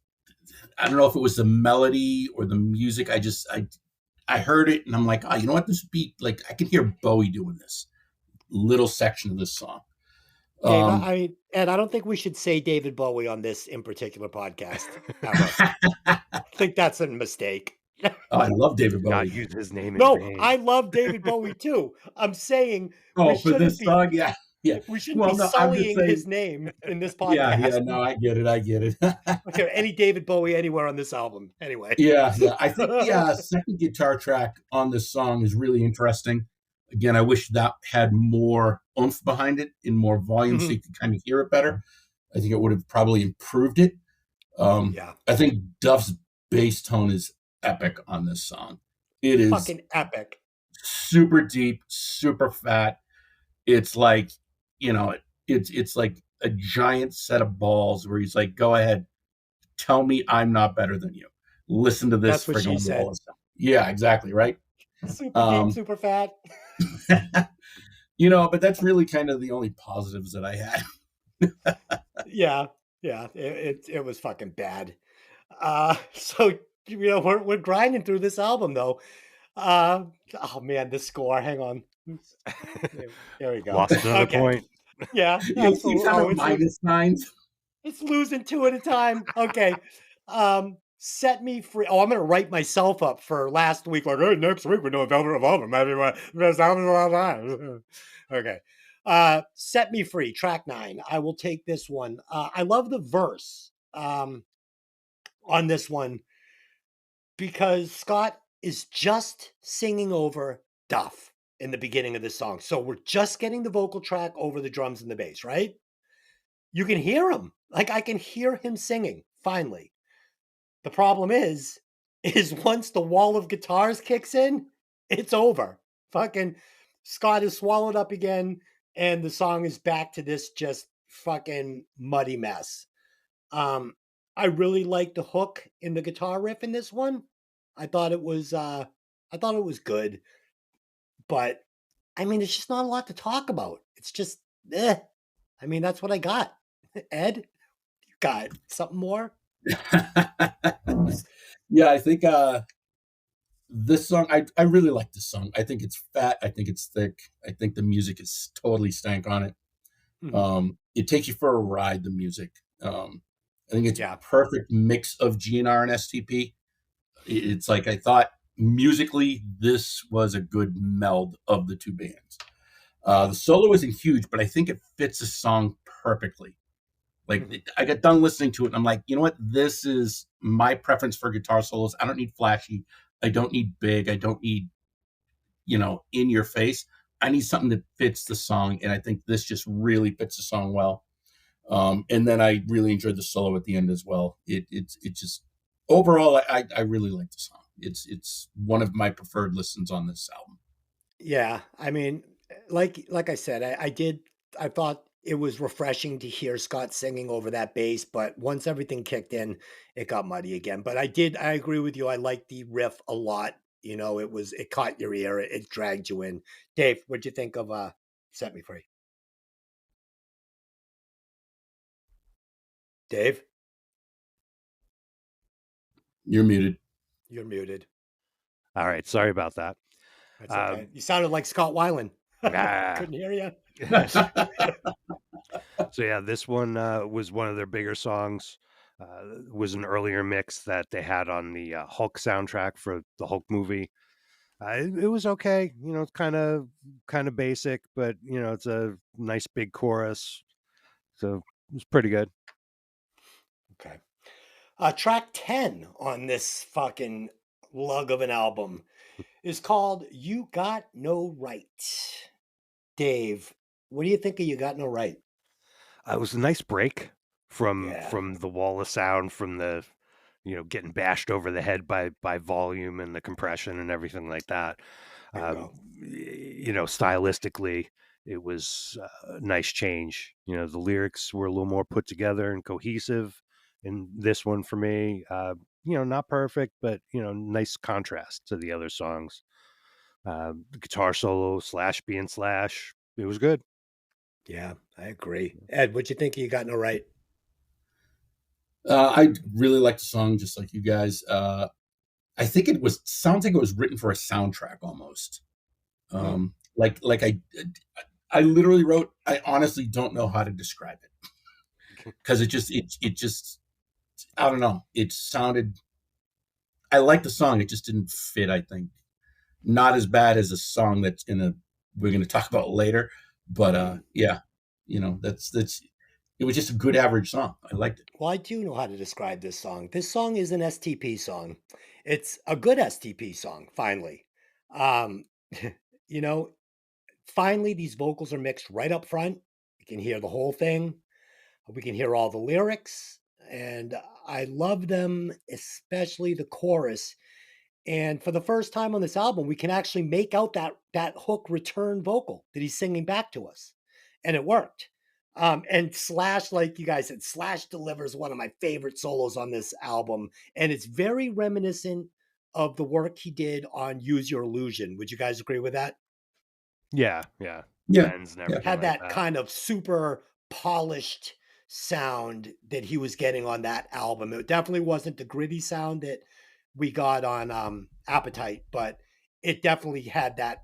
I don't know if it was the melody or the music. I heard it and I'm like, oh, you know what? This beat, like I can hear Bowie doing this little section of this song. Dave, Um, Ed, I don't think we should say David Bowie on this in particular podcast ever. I think that's a mistake. oh, I love David Not Bowie. use his name in No, vain. I love David Bowie too. I'm saying we Oh, for shouldn't this be song, yeah, yeah. we shouldn't be Well, no, I'm just sullying saying, his name in this yeah, yeah. podcast. No, I get it. I get it. Okay, any David Bowie anywhere on this album. Anyway. Yeah, yeah. I think the second guitar track on this song is really interesting. Again, I wish that had more oomph behind it in more volume so Mhm. you could kind of hear it better. I think it would have probably improved it. Yeah. I think Duff's bass tone is epic on this song. It is Fucking epic. super deep, super fat. It's like, it's like a giant set of balls where he's like, go ahead, tell me I'm not better than you. listen to this That's what she friggin' said. wall of sound. Yeah, exactly, right? Super deep, Um, super fat. but that's really kind of the only positives that I had. Yeah, yeah. It was fucking bad. So we're grinding through this album though. Uh, oh man, this score. Hang on. There we go. Lost another Okay. point. Yeah, You keep absolutely. kind Oh, of minus signs. it's losing two at a time. Okay. Set me free. Oh, I'm gonna write myself up for last week. Like, hey, next week we're doing Velvet Revolver. Maybe best album of all time. Okay. Set me free. Track 9. I will take this one. I love the verse on this one because Scott is just singing over Duff in the beginning of this song. So we're just getting the vocal track over the drums and the bass, right? You can hear him. Like I can hear him singing finally. The problem is once the wall of guitars kicks in, it's over. Fucking Scott is swallowed up again, and the song is back to this just fucking muddy mess. Um, I really like the hook in the guitar riff in this one. I thought it was good, but I mean it's just not a lot to talk about. It's just I mean, that's what I got. Ed, you got something more? Yeah, I think this song, I really like this song. I think it's fat. I think it's thick. I think the music is totally stank on it. Mhm. It takes you for a ride, the music. I think it's a Yeah. perfect mix of GNR and STP. It's like I thought musically, this was a good meld of the two bands. The solo isn't huge, but I think it fits the song perfectly. Like Mhm. I got done listening to it, and I'm like, you know what? This is my preference for guitar solos. I don't need flashy. I don't need big. I don't need in your face. I need something that fits the song, and I think this just really fits the song well. And then I really enjoyed the solo at the end as well. It just overall, I really like the song. It's one of my preferred listens on this album. Yeah, I mean, like I said, I thought it was refreshing to hear Scott singing over that bass, but once everything kicked in, it got muddy again. But I agree with you. I liked the riff a lot. It caught your ear, it dragged you in. Dave, what'd you think of Set Me Free? Dave, You're muted. you're muted. All right, sorry about that. That's okay. You sounded like Scott Weiland. Ah. Couldn't hear you. So yeah, this one was one of their bigger songs. Was an earlier mix that they had on the Hulk soundtrack for the Hulk movie. It was okay, it's kind of basic, but it's a nice big chorus, so it was pretty good. Okay. Track 10 on this fucking lug of an album is called You Got No Right. Dave, what do you think of You Got No Right? It was a nice break from Yeah, the wall of sound, from the getting bashed over the head by volume and the compression and everything like that. bingo. Stylistically, it was a nice change. The lyrics were a little more put together and cohesive in this one for me. Not perfect, but nice contrast to the other songs. The guitar solo, Slash being Slash, it was good. Yeah, I agree. Ed, what you think of You Got No Right? I really like the song, just like you guys. I think sounds like it was written for a soundtrack almost. Hmm. Like I literally wrote. I honestly don't know how to describe it because it just I don't know. It sounded. I like the song. It just didn't fit. I think not as bad as a song we're gonna talk about later. But yeah, that's it was just a good average song. I liked it. Well, I do know how to describe this song. This song is an STP song. It's a good STP song, finally. Um, you know, finally, these vocals are mixed right up front. You can hear the whole thing. We can hear all the lyrics, and I love them, especially the chorus. And for the first time on this album, we can actually make out that hook return vocal that he's singing back to us, and it worked. And Slash, like you guys said, Slash delivers one of my favorite solos on this album, and it's very reminiscent of the work he did on Use Your Illusion. Would you guys agree with that? Yeah, yeah. Yeah, Bends and yeah, everything Had like that that. kind of super polished sound that he was getting on that album. It definitely wasn't the gritty sound that we got on Appetite, but it definitely had that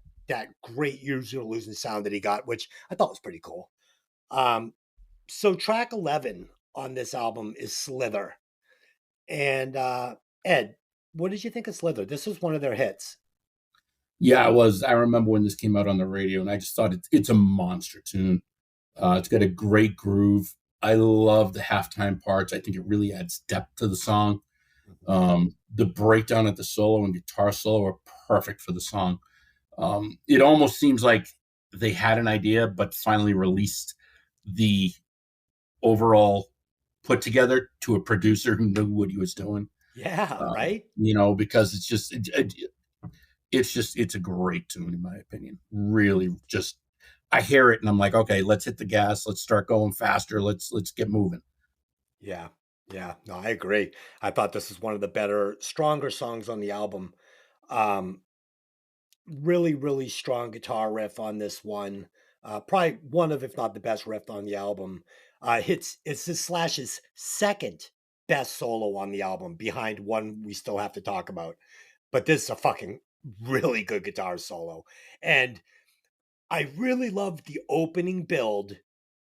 great Use Your Illusion sound that he got, which I thought was pretty cool. Um, so track 11 on this album is Slither. And Ed, what did you think of Slither? This was one of their hits. yeah. It was. I remember when this came out on the radio, and I just thought it's a monster tune. It's got a great groove. I love the halftime parts. I think it really adds depth to the song. The breakdown at the solo and guitar solo are perfect for the song. It almost seems like they had an idea, but finally released the overall put together to a producer who knew what he was doing. Yeah, right? Because it's a great tune in my opinion. Really, just I hear it and I'm like, okay, let's hit the gas. Let's start going faster. Let's get moving. Yeah. Yeah. No, I agree. I thought this is one of the better, stronger songs on the album. Um, really, really strong guitar riff on this one. Probably one of, if not the best riff on the album. It's this Slash's second best solo on the album, behind one we still have to talk about. But this is a fucking really good guitar solo. And I really love the opening build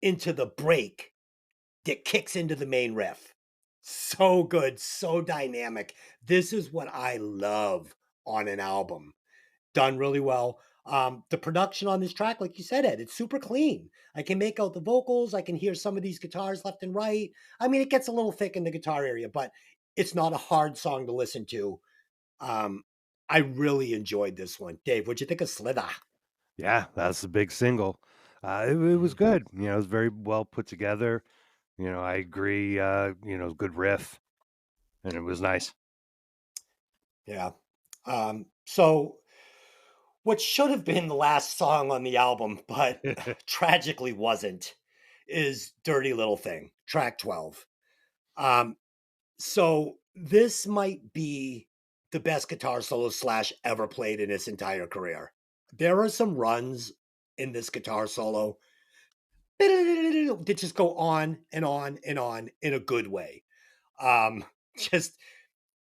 into the break that kicks into the main riff. So good, so dynamic. This is what I love on an album. Done really well. The production on this track, like you said, Ed, it's super clean. I can make out the vocals. I can hear some of these guitars left and right. I mean, it gets a little thick in the guitar area, but it's not a hard song to listen to. Um, I really enjoyed this one. Dave, what'd you think of Slither? Yeah, that's the big single. It was Mhm. good. It was very well put together. I agree. Good riff, and it was nice. Yeah. So what should have been the last song on the album, but tragically wasn't, is Dirty Little Thing, track 12. Um, so this might be the best guitar solo Slash ever played in his entire career. There are some runs in this guitar solo that just go on and on and on in a good way. Um, just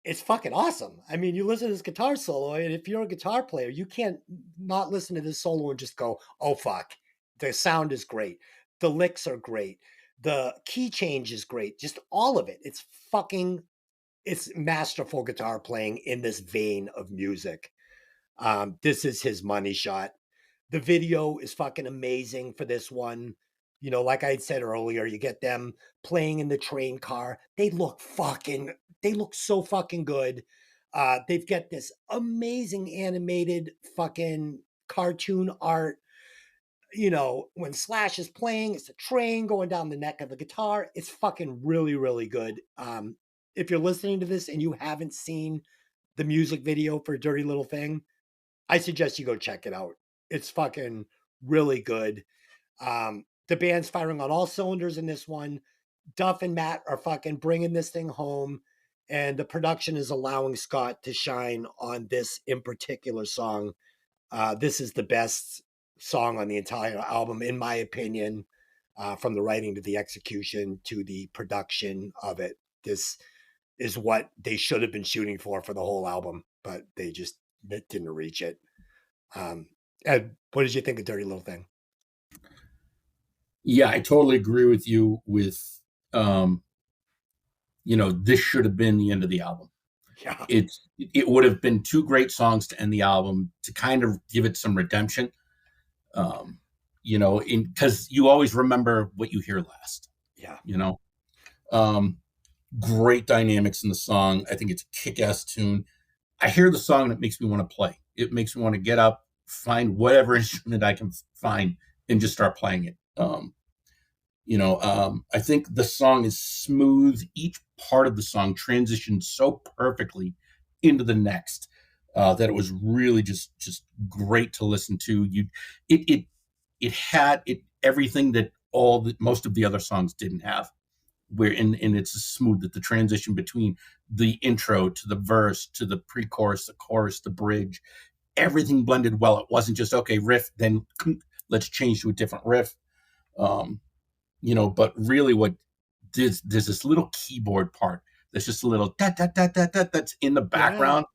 it's fucking awesome. I mean, you listen to this guitar solo, and if you're a guitar player, you can't not listen to this solo and just go, "Oh fuck." The sound is great. The licks are great. The key change is great. Just all of it. It's masterful guitar playing in this vein of music. This is his money shot. The video is fucking amazing for this one. Like I said earlier, you get them playing in the train car. They look so fucking good. They've got this amazing animated fucking cartoon art. When Slash is playing, it's a train going down the neck of the guitar. It's fucking really, really good. If you're listening to this and you haven't seen the music video for Dirty Little Thing, I suggest you go check it out. It's fucking really good. The band's firing on all cylinders in this one. Duff and Matt are fucking bringing this thing home, and the production is allowing Scott to shine on this in particular song. This is the best song on the entire album, in my opinion, from the writing to the execution to the production of it. This is what they should have been shooting for the whole album, but they just didn't reach it. Ed, what did you think of Dirty Little Thing? Yeah, I totally agree with you with um, this should have been the end of the album. Yeah. It would have been two great songs to end the album to kind of give it some redemption. Because you always remember what you hear last. Yeah. You know, um, great dynamics in the song. I think it's a kick-ass tune. I hear the song and it makes me want to play. It makes me want to get up, find whatever instrument I can find, and just start playing it. I think the song is smooth. Each part of the song transitions so perfectly into the next that it was really just great to listen to. It had everything that most of the other songs didn't have. Where and it's smooth that the transition between the intro to the verse to the pre-chorus, the chorus, the bridge, everything blended well. It wasn't just okay riff, then let's change to a different riff. But really, what there's this little keyboard part that's just a little that's in the background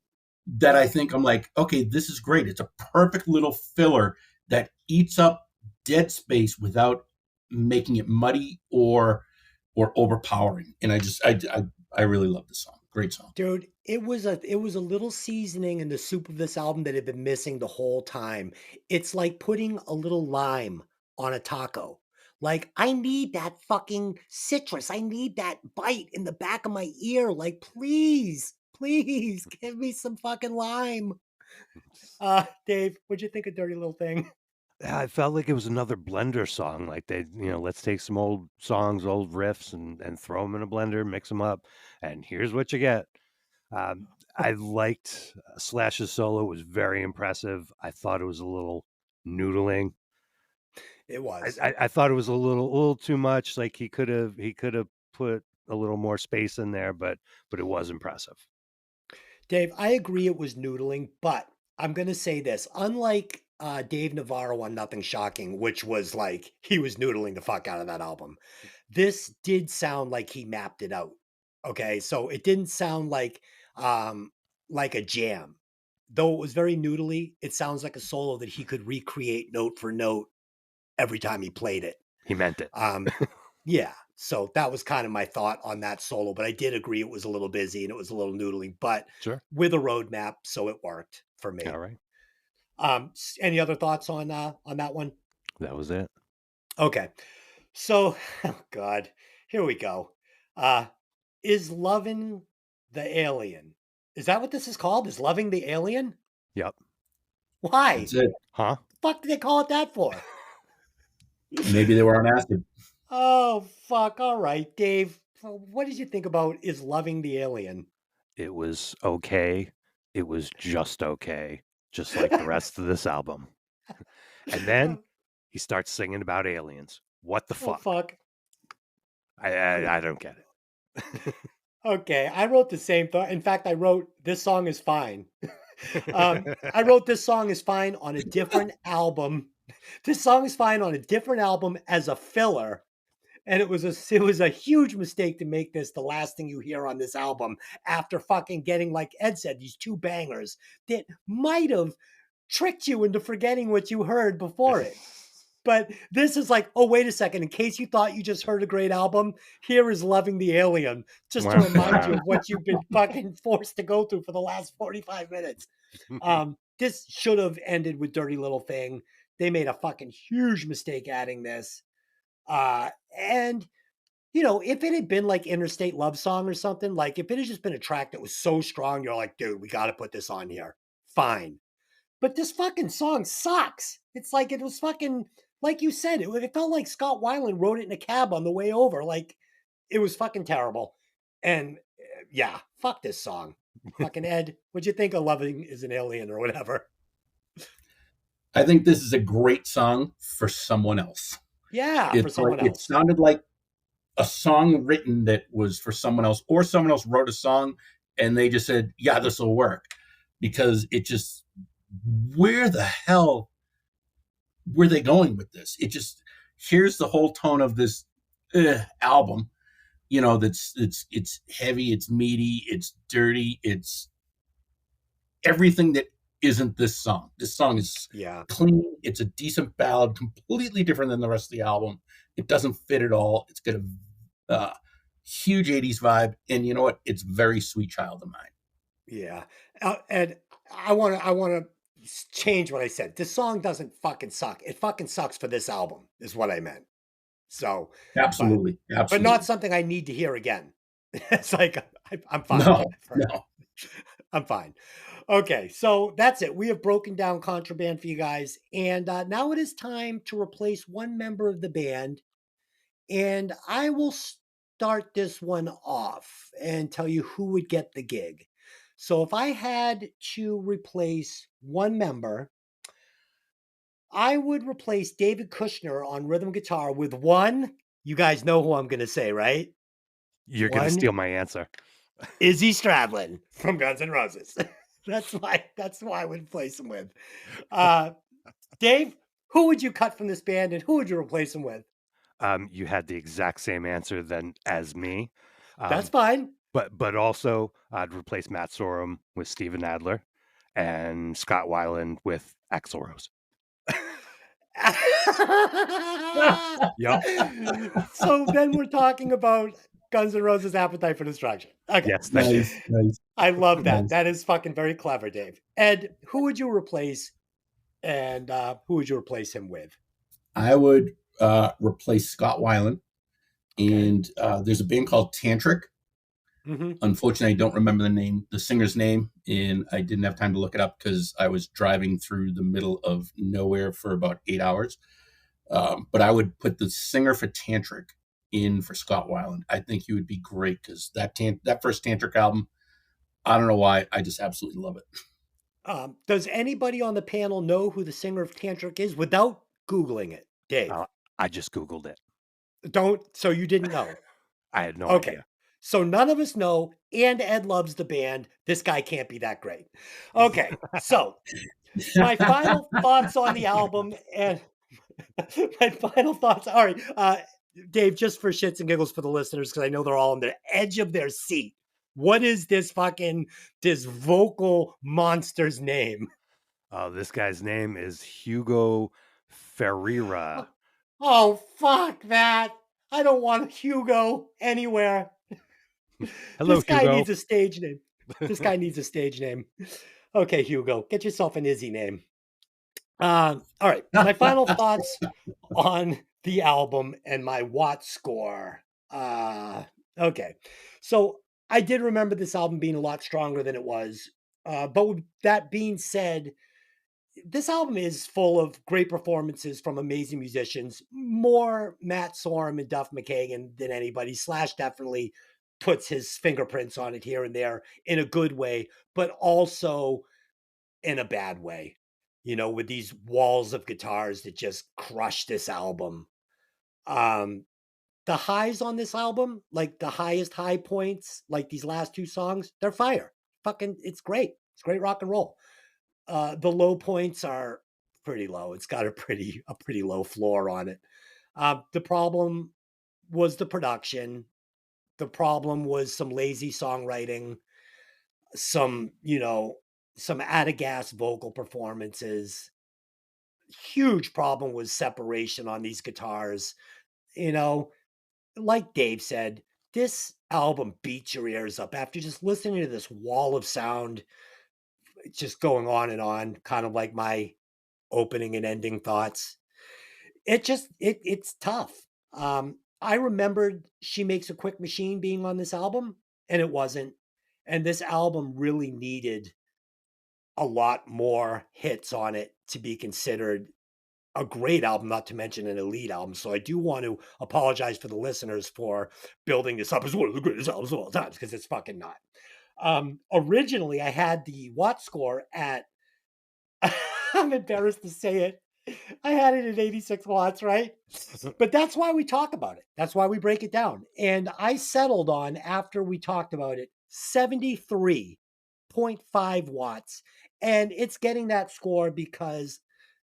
that I think I'm like, okay, this is great. It's a perfect little filler that eats up dead space without making it muddy or overpowering. And I really love this song. Great song. Dude, it was a little seasoning in the soup of this album that had been missing the whole time. It's like putting a little lime on a taco. Like, I need that fucking citrus. I need that bite in the back of my ear. Like, please, please give me some fucking lime. Dave, what'd you think of Dirty Little Thing? Yeah, I felt like it was another blender song. Like let's take some old songs, old riffs, and throw them in a blender, mix them up, and here's what you get. I liked Slash's solo; was very impressive. I thought it was a little noodling. It was. I thought it was a little too much. Like he could have put a little more space in there, but it was impressive. Dave, I agree it was noodling, but I'm going to say this. Unlike Dave Navarro on Nothing Shocking, which was like he was noodling the fuck out of that album, this did sound like he mapped it out. Okay. So it didn't sound like a jam. Though it was very noodly, it sounds like a solo that he could recreate note for note every time he played it. He meant it. Yeah. So that was kind of my thought on that solo, but I did agree it was a little busy and it was a little noodling, but Sure. with a roadmap, so it worked for me. All right. Any other thoughts on that one? That was it. Okay. So, oh God, here we go. Is loving the alien? Is that what this is called? Is loving the alien? Yep. Why? That's it. Huh? The fuck did they call it that for? Maybe they were on acid. Oh fuck! All right, Dave. What did you think about Is Loving the Alien? It was okay. It was just okay, just like the rest of this album. And then he starts singing about aliens. What the Oh fuck? fuck. I don't get it. Okay, I wrote the same thought. In fact, I wrote this song is fine. I wrote this song is fine on a different album. This song is fine on a different album as a filler, and it was a huge mistake to make this the last thing you hear on this album after fucking getting, like Ed said, these two bangers that might have tricked you into forgetting what you heard before it. But this is like, oh, wait a second. In case you thought you just heard a great album, here is Loving the Alien, just to remind you of what you've been fucking forced to go through for the last 45 minutes. This should have ended with Dirty Little Thing. They made a fucking huge mistake adding this. And, if it had been like Interstate Love Song or something, like if it had just been a track that was so strong, you're like, dude, we got to put this on here. Fine. But this fucking song sucks. It's like it was fucking, like you said, it felt like Scott Weiland wrote it in a cab on the way over. Like it was fucking terrible. And yeah, fuck this song. Fucking Ed, what'd you think of Loving is an Alien or whatever? I think this is a great song for someone else. Yeah, for It's someone like, else. it sounded like a song written that was for someone else, or someone else wrote a song and they just said, yeah, this will work. Because it just, where the hell were they going with this? It just, here's the whole tone of this album, that's it's heavy, it's meaty, it's dirty, it's everything that isn't this song. This song is clean. It's a decent ballad, completely different than the rest of the album. It doesn't fit at all. It's got a huge 80s vibe. And you know what? It's very Sweet Child of Mine. Yeah. And I want to change what I said. This song doesn't fucking suck. It fucking sucks for this album is what I meant. So absolutely. But not something I need to hear again. It's like, I'm fine. No. I'm fine. Okay, so that's it. We have broken down Contraband for you guys. And now it is time to replace one member of the band. And I will start this one off and tell you who would get the gig. So if I had to replace one member, I would replace David Kushner on rhythm guitar with one. You guys know who I'm going to say, right? You're gonna One steal my answer. Izzy Stradlin from Guns N' Roses. That's why I would replace him with. Uh, Dave, who would you cut from this band and who would you replace him with? You had the exact same answer then as me. That's Um, fine. but also I'd replace Matt Sorum with Steven Adler and Scott Weiland with Axl Rose. Yep. So then we're talking about Guns N' Roses' Appetite for Destruction. Okay. Yes, thank you. Nice, nice, I love that. nice. That is fucking very clever, Dave. Ed, who would you replace and who would you replace him with? I would replace Scott Weiland, Okay. and there's a band called Tantric. Mm-hmm. Unfortunately, I don't remember the singer's name, and I didn't have time to look it up because I was driving through the middle of nowhere for about 8 hours. But I would put the singer for Tantric in for Scott Weiland. I think he would be great because that first Tantric album, I don't know why, I just absolutely love it. Does anybody on the panel know who the singer of Tantric is without Googling it? Dave, Uh, I just Googled it. don't. So you didn't know. I had no Okay. idea. So none of us know, and Ed loves the band. This guy can't be that great. Okay. So my final thoughts on the album and my final thoughts. All right. Dave, just for shits and giggles for the listeners, because I know they're all on the edge of their seat. What is this vocal monster's name? This guy's name is Hugo Ferreira. Oh, fuck that. I don't want Hugo anywhere. Hello, This guy Hugo. needs a stage name. This guy needs a stage name. Okay, Hugo, get yourself an Izzy name. All right. My final thoughts on the album and my Watt score. Okay. So I did remember this album being a lot stronger than it was. But with that being said, this album is full of great performances from amazing musicians, more Matt Sorum and Duff McKagan than anybody. Slash definitely puts his fingerprints on it here and there in a good way, but also in a bad way, with these walls of guitars that just crush this album. Um, the highs on this album, like the highest high points, like these last two songs, they're fire. Fucking, it's great. It's great rock and roll. The low points are pretty low. It's got a pretty low floor on it. The problem was the production. The problem was some lazy songwriting, some out of gas vocal performances. Huge problem was separation on these guitars. You know, like Dave said, this album beats your ears up after just listening to this wall of sound, just going on, kind of like my opening and ending thoughts. It's tough. I remembered She Makes a Quick Machine being on this album, and it wasn't. And this album really needed a lot more hits on it to be considered a great album, not to mention an elite album. So I do want to apologize for the listeners for building this up as one of the greatest albums of all time, because it's fucking not. Originally, I had the Watt score at, I'm embarrassed to say it, I had it at 86 watts, right? But that's why we talk about it. That's why we break it down. And I settled on, after we talked about it, 73.5 watts. And it's getting that score because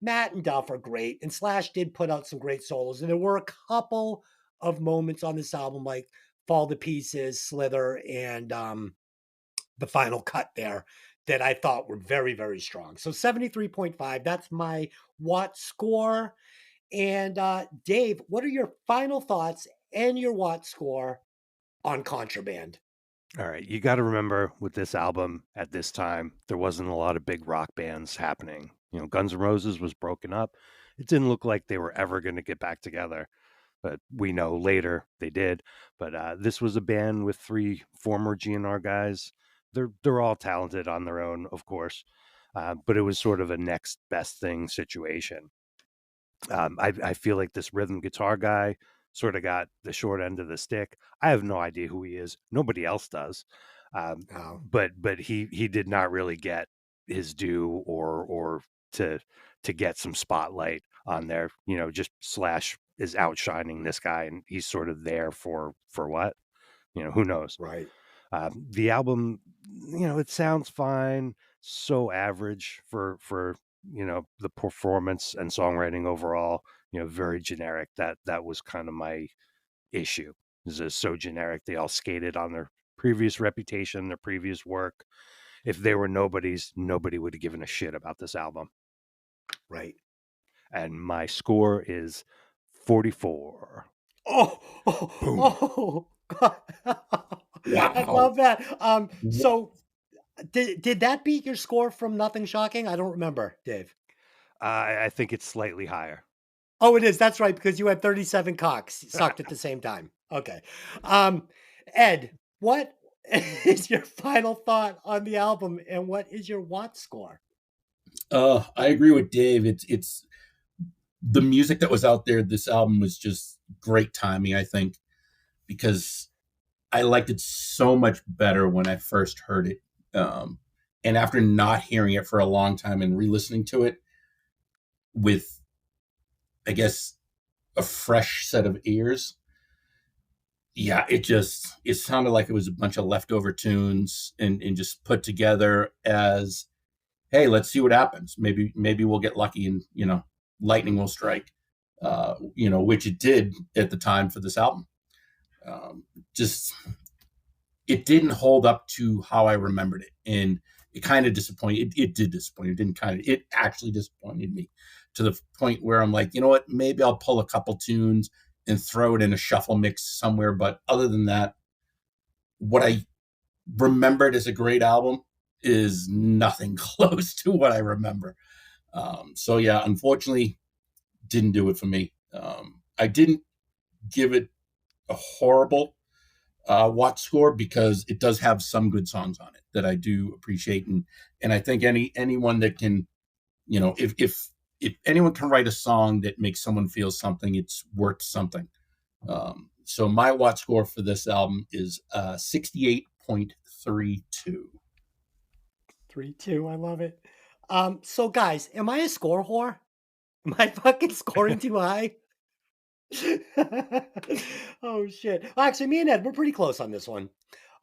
Matt and Duff are great, and Slash did put out some great solos. And there were a couple of moments on this album, like Fall to Pieces, Slither, and the final cut there, that I thought were very, very strong. So 73.5, that's my Watt score. And Dave, what are your final thoughts and your Watt score on Contraband? All right, you got to remember with this album at this time, there wasn't a lot of big rock bands happening. Guns N' Roses was broken up. It didn't look like they were ever going to get back together, but we know later they did. But this was a band with three former GNR guys. They're all talented on their own, of course, but it was sort of a next best thing situation. I feel like this rhythm guitar guy sort of got the short end of the stick. I have no idea who he is. Nobody else does. Oh. But he did not really get his due or to to get some spotlight on there. Just Slash is outshining this guy, and he's sort of there for what? Who knows? Right. The album, it sounds fine, so average for the performance and songwriting overall. Very generic. That was kind of my issue. Is so generic. They all skated on their previous reputation, their previous work. If they were nobodies, nobody would have given a shit about this album. Right. And my score is 44. Oh, God. I Wow. love that. So did that beat your score from Nothing Shocking? I don't remember, Dave. I think it's slightly higher. Oh, it is. That's right, because you had 37 cocks sucked at the same time. Okay. Ed, what is your final thought on the album, and what is your Watt score? I agree with Dave. It's the music that was out there. This album was just great timing, I think, because I liked it so much better when I first heard it. And after not hearing it for a long time and re-listening to it with, I guess, a fresh set of ears, yeah, it sounded like it was a bunch of leftover tunes and just put together as, hey, let's see what happens. Maybe we'll get lucky and, lightning will strike, which it did at the time for this album. Just, it didn't hold up to how I remembered it. And it kind of disappointed. It did disappoint. It actually disappointed me to the point where I'm like, you know what, maybe I'll pull a couple tunes and throw it in a shuffle mix somewhere. But other than that, what I remembered as a great album is nothing close to what I remember. So yeah, unfortunately, didn't do it for me. I didn't give it a horrible Watt score because it does have some good songs on it that I do appreciate, and I think anyone that can, if anyone can write a song that makes someone feel something, it's worth something. So my Watt score for this album is 68.32. 3-2. I love it. So guys, am I a score whore? Am I fucking scoring too high? Oh shit. Well, actually, me and Ed, we're pretty close on this one.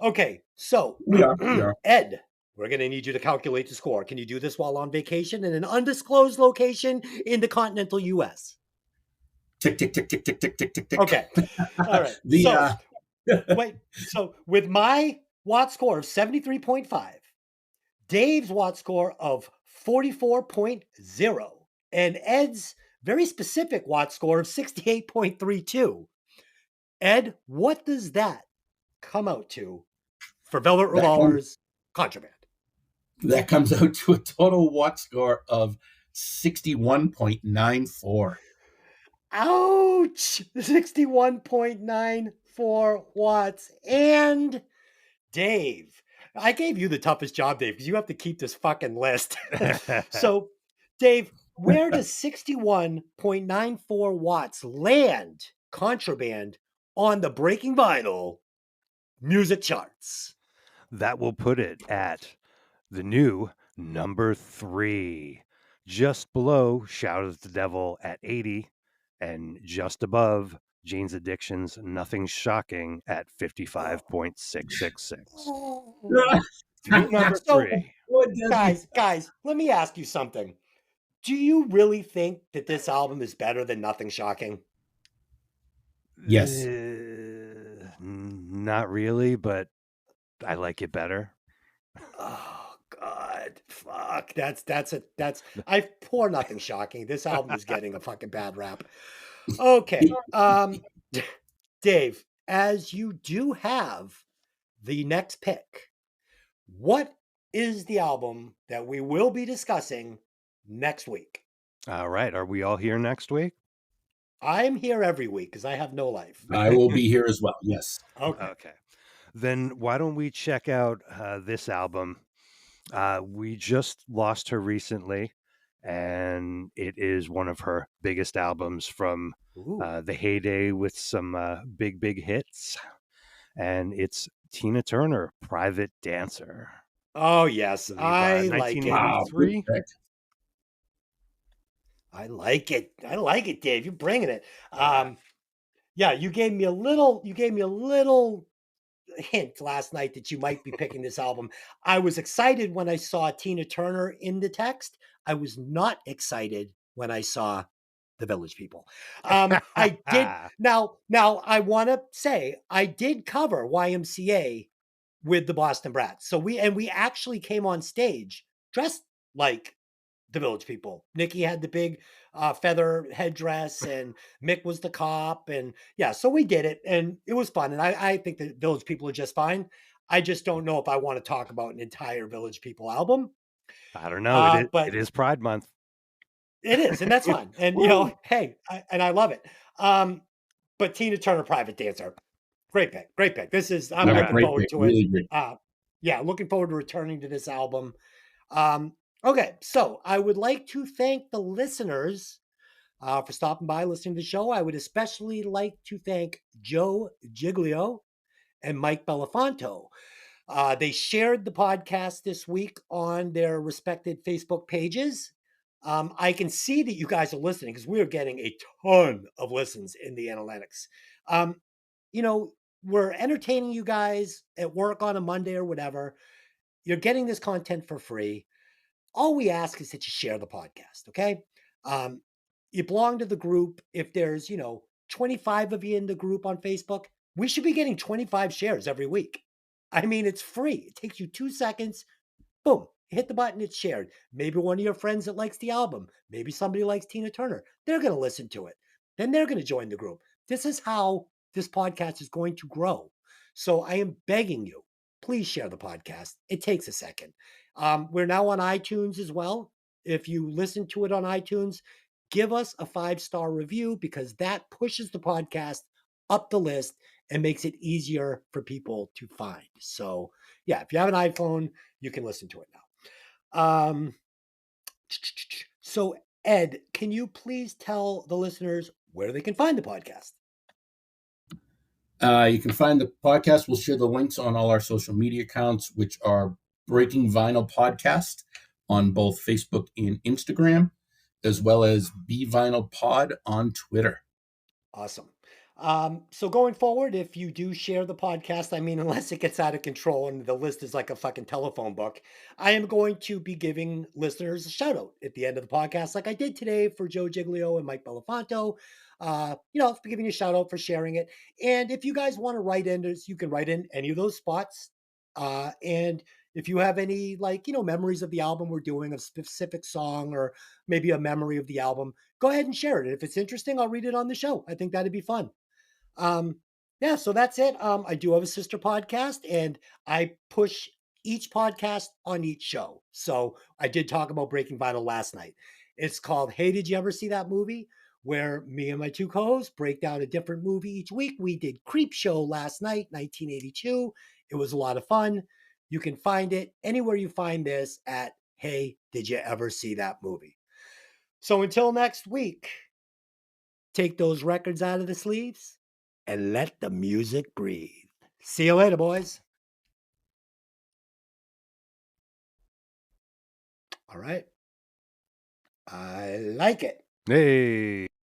Okay, so We are. Ed, we're gonna need you to calculate the score. Can you do this while on vacation in an undisclosed location in the continental US? Tick, tick, tick, tick, tick, tick, tick, tick, tick. Okay. All right. Wait. So with my Watt score of 73.5, Dave's Watt score of 44.0, and Ed's very specific Watt score of 68.32. Ed, what does that come out to for Velvet Revolver's Contraband? That comes out to a total Watt score of 61.94. Ouch! 61.94 watts. And Dave, I gave you the toughest job, Dave, because you have to keep this fucking list. So, Dave, where does 61.94 watts land Contraband on the Breaking Vinyl music charts? That will put it at the new number 3, just below Shout at the Devil at 80, and just above Jane's Addiction's Nothing Shocking at 55.666. Number 3. Guys, let me ask you something. Do you really think that this album is better than Nothing Shocking? Yes. Not really, but I like it better. Oh God, fuck. That's I poor Nothing Shocking. This album is getting a fucking bad rap. Okay. Dave, as you do have the next pick, what is the album that we will be discussing next week? All right. Are we all here next week? I'm here every week because I have no life. I will be here as well. Yes. Okay. Then why don't we check out this album? We just lost her recently, and it is one of her biggest albums from the heyday with some big hits. And it's Tina Turner, Private Dancer. Oh, yes. I like it. Wow. 1983. I like it. I like it, Dave. You're bringing it. Yeah. Yeah, you gave me a little hint last night that you might be picking this album. I was excited when I saw Tina Turner in the text. I was not excited when I saw the Village People. I did now I want to say I did cover YMCA with the Boston Brats. So we actually came on stage dressed like the Village People. Nikki had the big feather headdress, and Mick was the cop, and yeah, so we did it, and it was fun. And I think the Village People are just fine. I just don't know if I want to talk about an entire Village People album, I don't know. It but is Pride Month. it is, and that's fine. And Woo! hey, I love it. Um, but Tina Turner, Private Dancer, great pick, great pick. This is I'm No, looking Congrats. great forward pick. to it. Really great. Yeah, looking forward to returning to this album. Okay, so I would like to thank the listeners for stopping by, listening to the show. I would especially like to thank Joe Giglio and Mike Belafonto. They shared the podcast this week on their respected Facebook pages. I can see that you guys are listening because we are getting a ton of listens in the analytics. Um, you know, we're entertaining you guys at work on a Monday or whatever. You're getting this content for free. All we ask is that you share the podcast, okay? Um, you belong to the group. If there's, 25 of you in the group on Facebook, we should be getting 25 shares every week. I mean, it's free. It takes you 2 seconds. Boom, hit the button, it's shared. Maybe one of your friends that likes the album, maybe somebody likes Tina Turner, they're going to listen to it. Then they're going to join the group. This is how this podcast is going to grow. So I am begging you, please share the podcast. It takes a second. We're now on iTunes as well. If you listen to it on iTunes, give us a 5-star review because that pushes the podcast up the list and makes it easier for people to find. So, yeah, if you have an iPhone, you can listen to it now. So, Ed, can you please tell the listeners where they can find the podcast? You can find the podcast. We'll share the links on all our social media accounts, which are Breaking Vinyl Podcast on both Facebook and Instagram, as well as B Vinyl Pod on Twitter. Awesome. So going forward, if you do share the podcast, I mean, unless it gets out of control and the list is like a fucking telephone book, I am going to be giving listeners a shout out at the end of the podcast, like I did today for Joe Giglio and Mike Belafonto. For giving you a shout out for sharing it. And if you guys want to write in, you can write in any of those spots. And if you have any memories of the album we're doing, a specific song or maybe a memory of the album, go ahead and share it. If it's interesting, I'll read it on the show. I think that'd be fun. Yeah, so that's it. I do have a sister podcast and I push each podcast on each show. So I did talk about Breaking Vinyl last night. It's called Hey, Did You Ever See That Movie? Where me and my two co-hosts break down a different movie each week. We did Creep Show last night, 1982. It was a lot of fun. You can find it anywhere you find this at Hey, Did You Ever See That Movie? So until next week, take those records out of the sleeves and let the music breathe. See you later, boys. All right. I like it. Hey.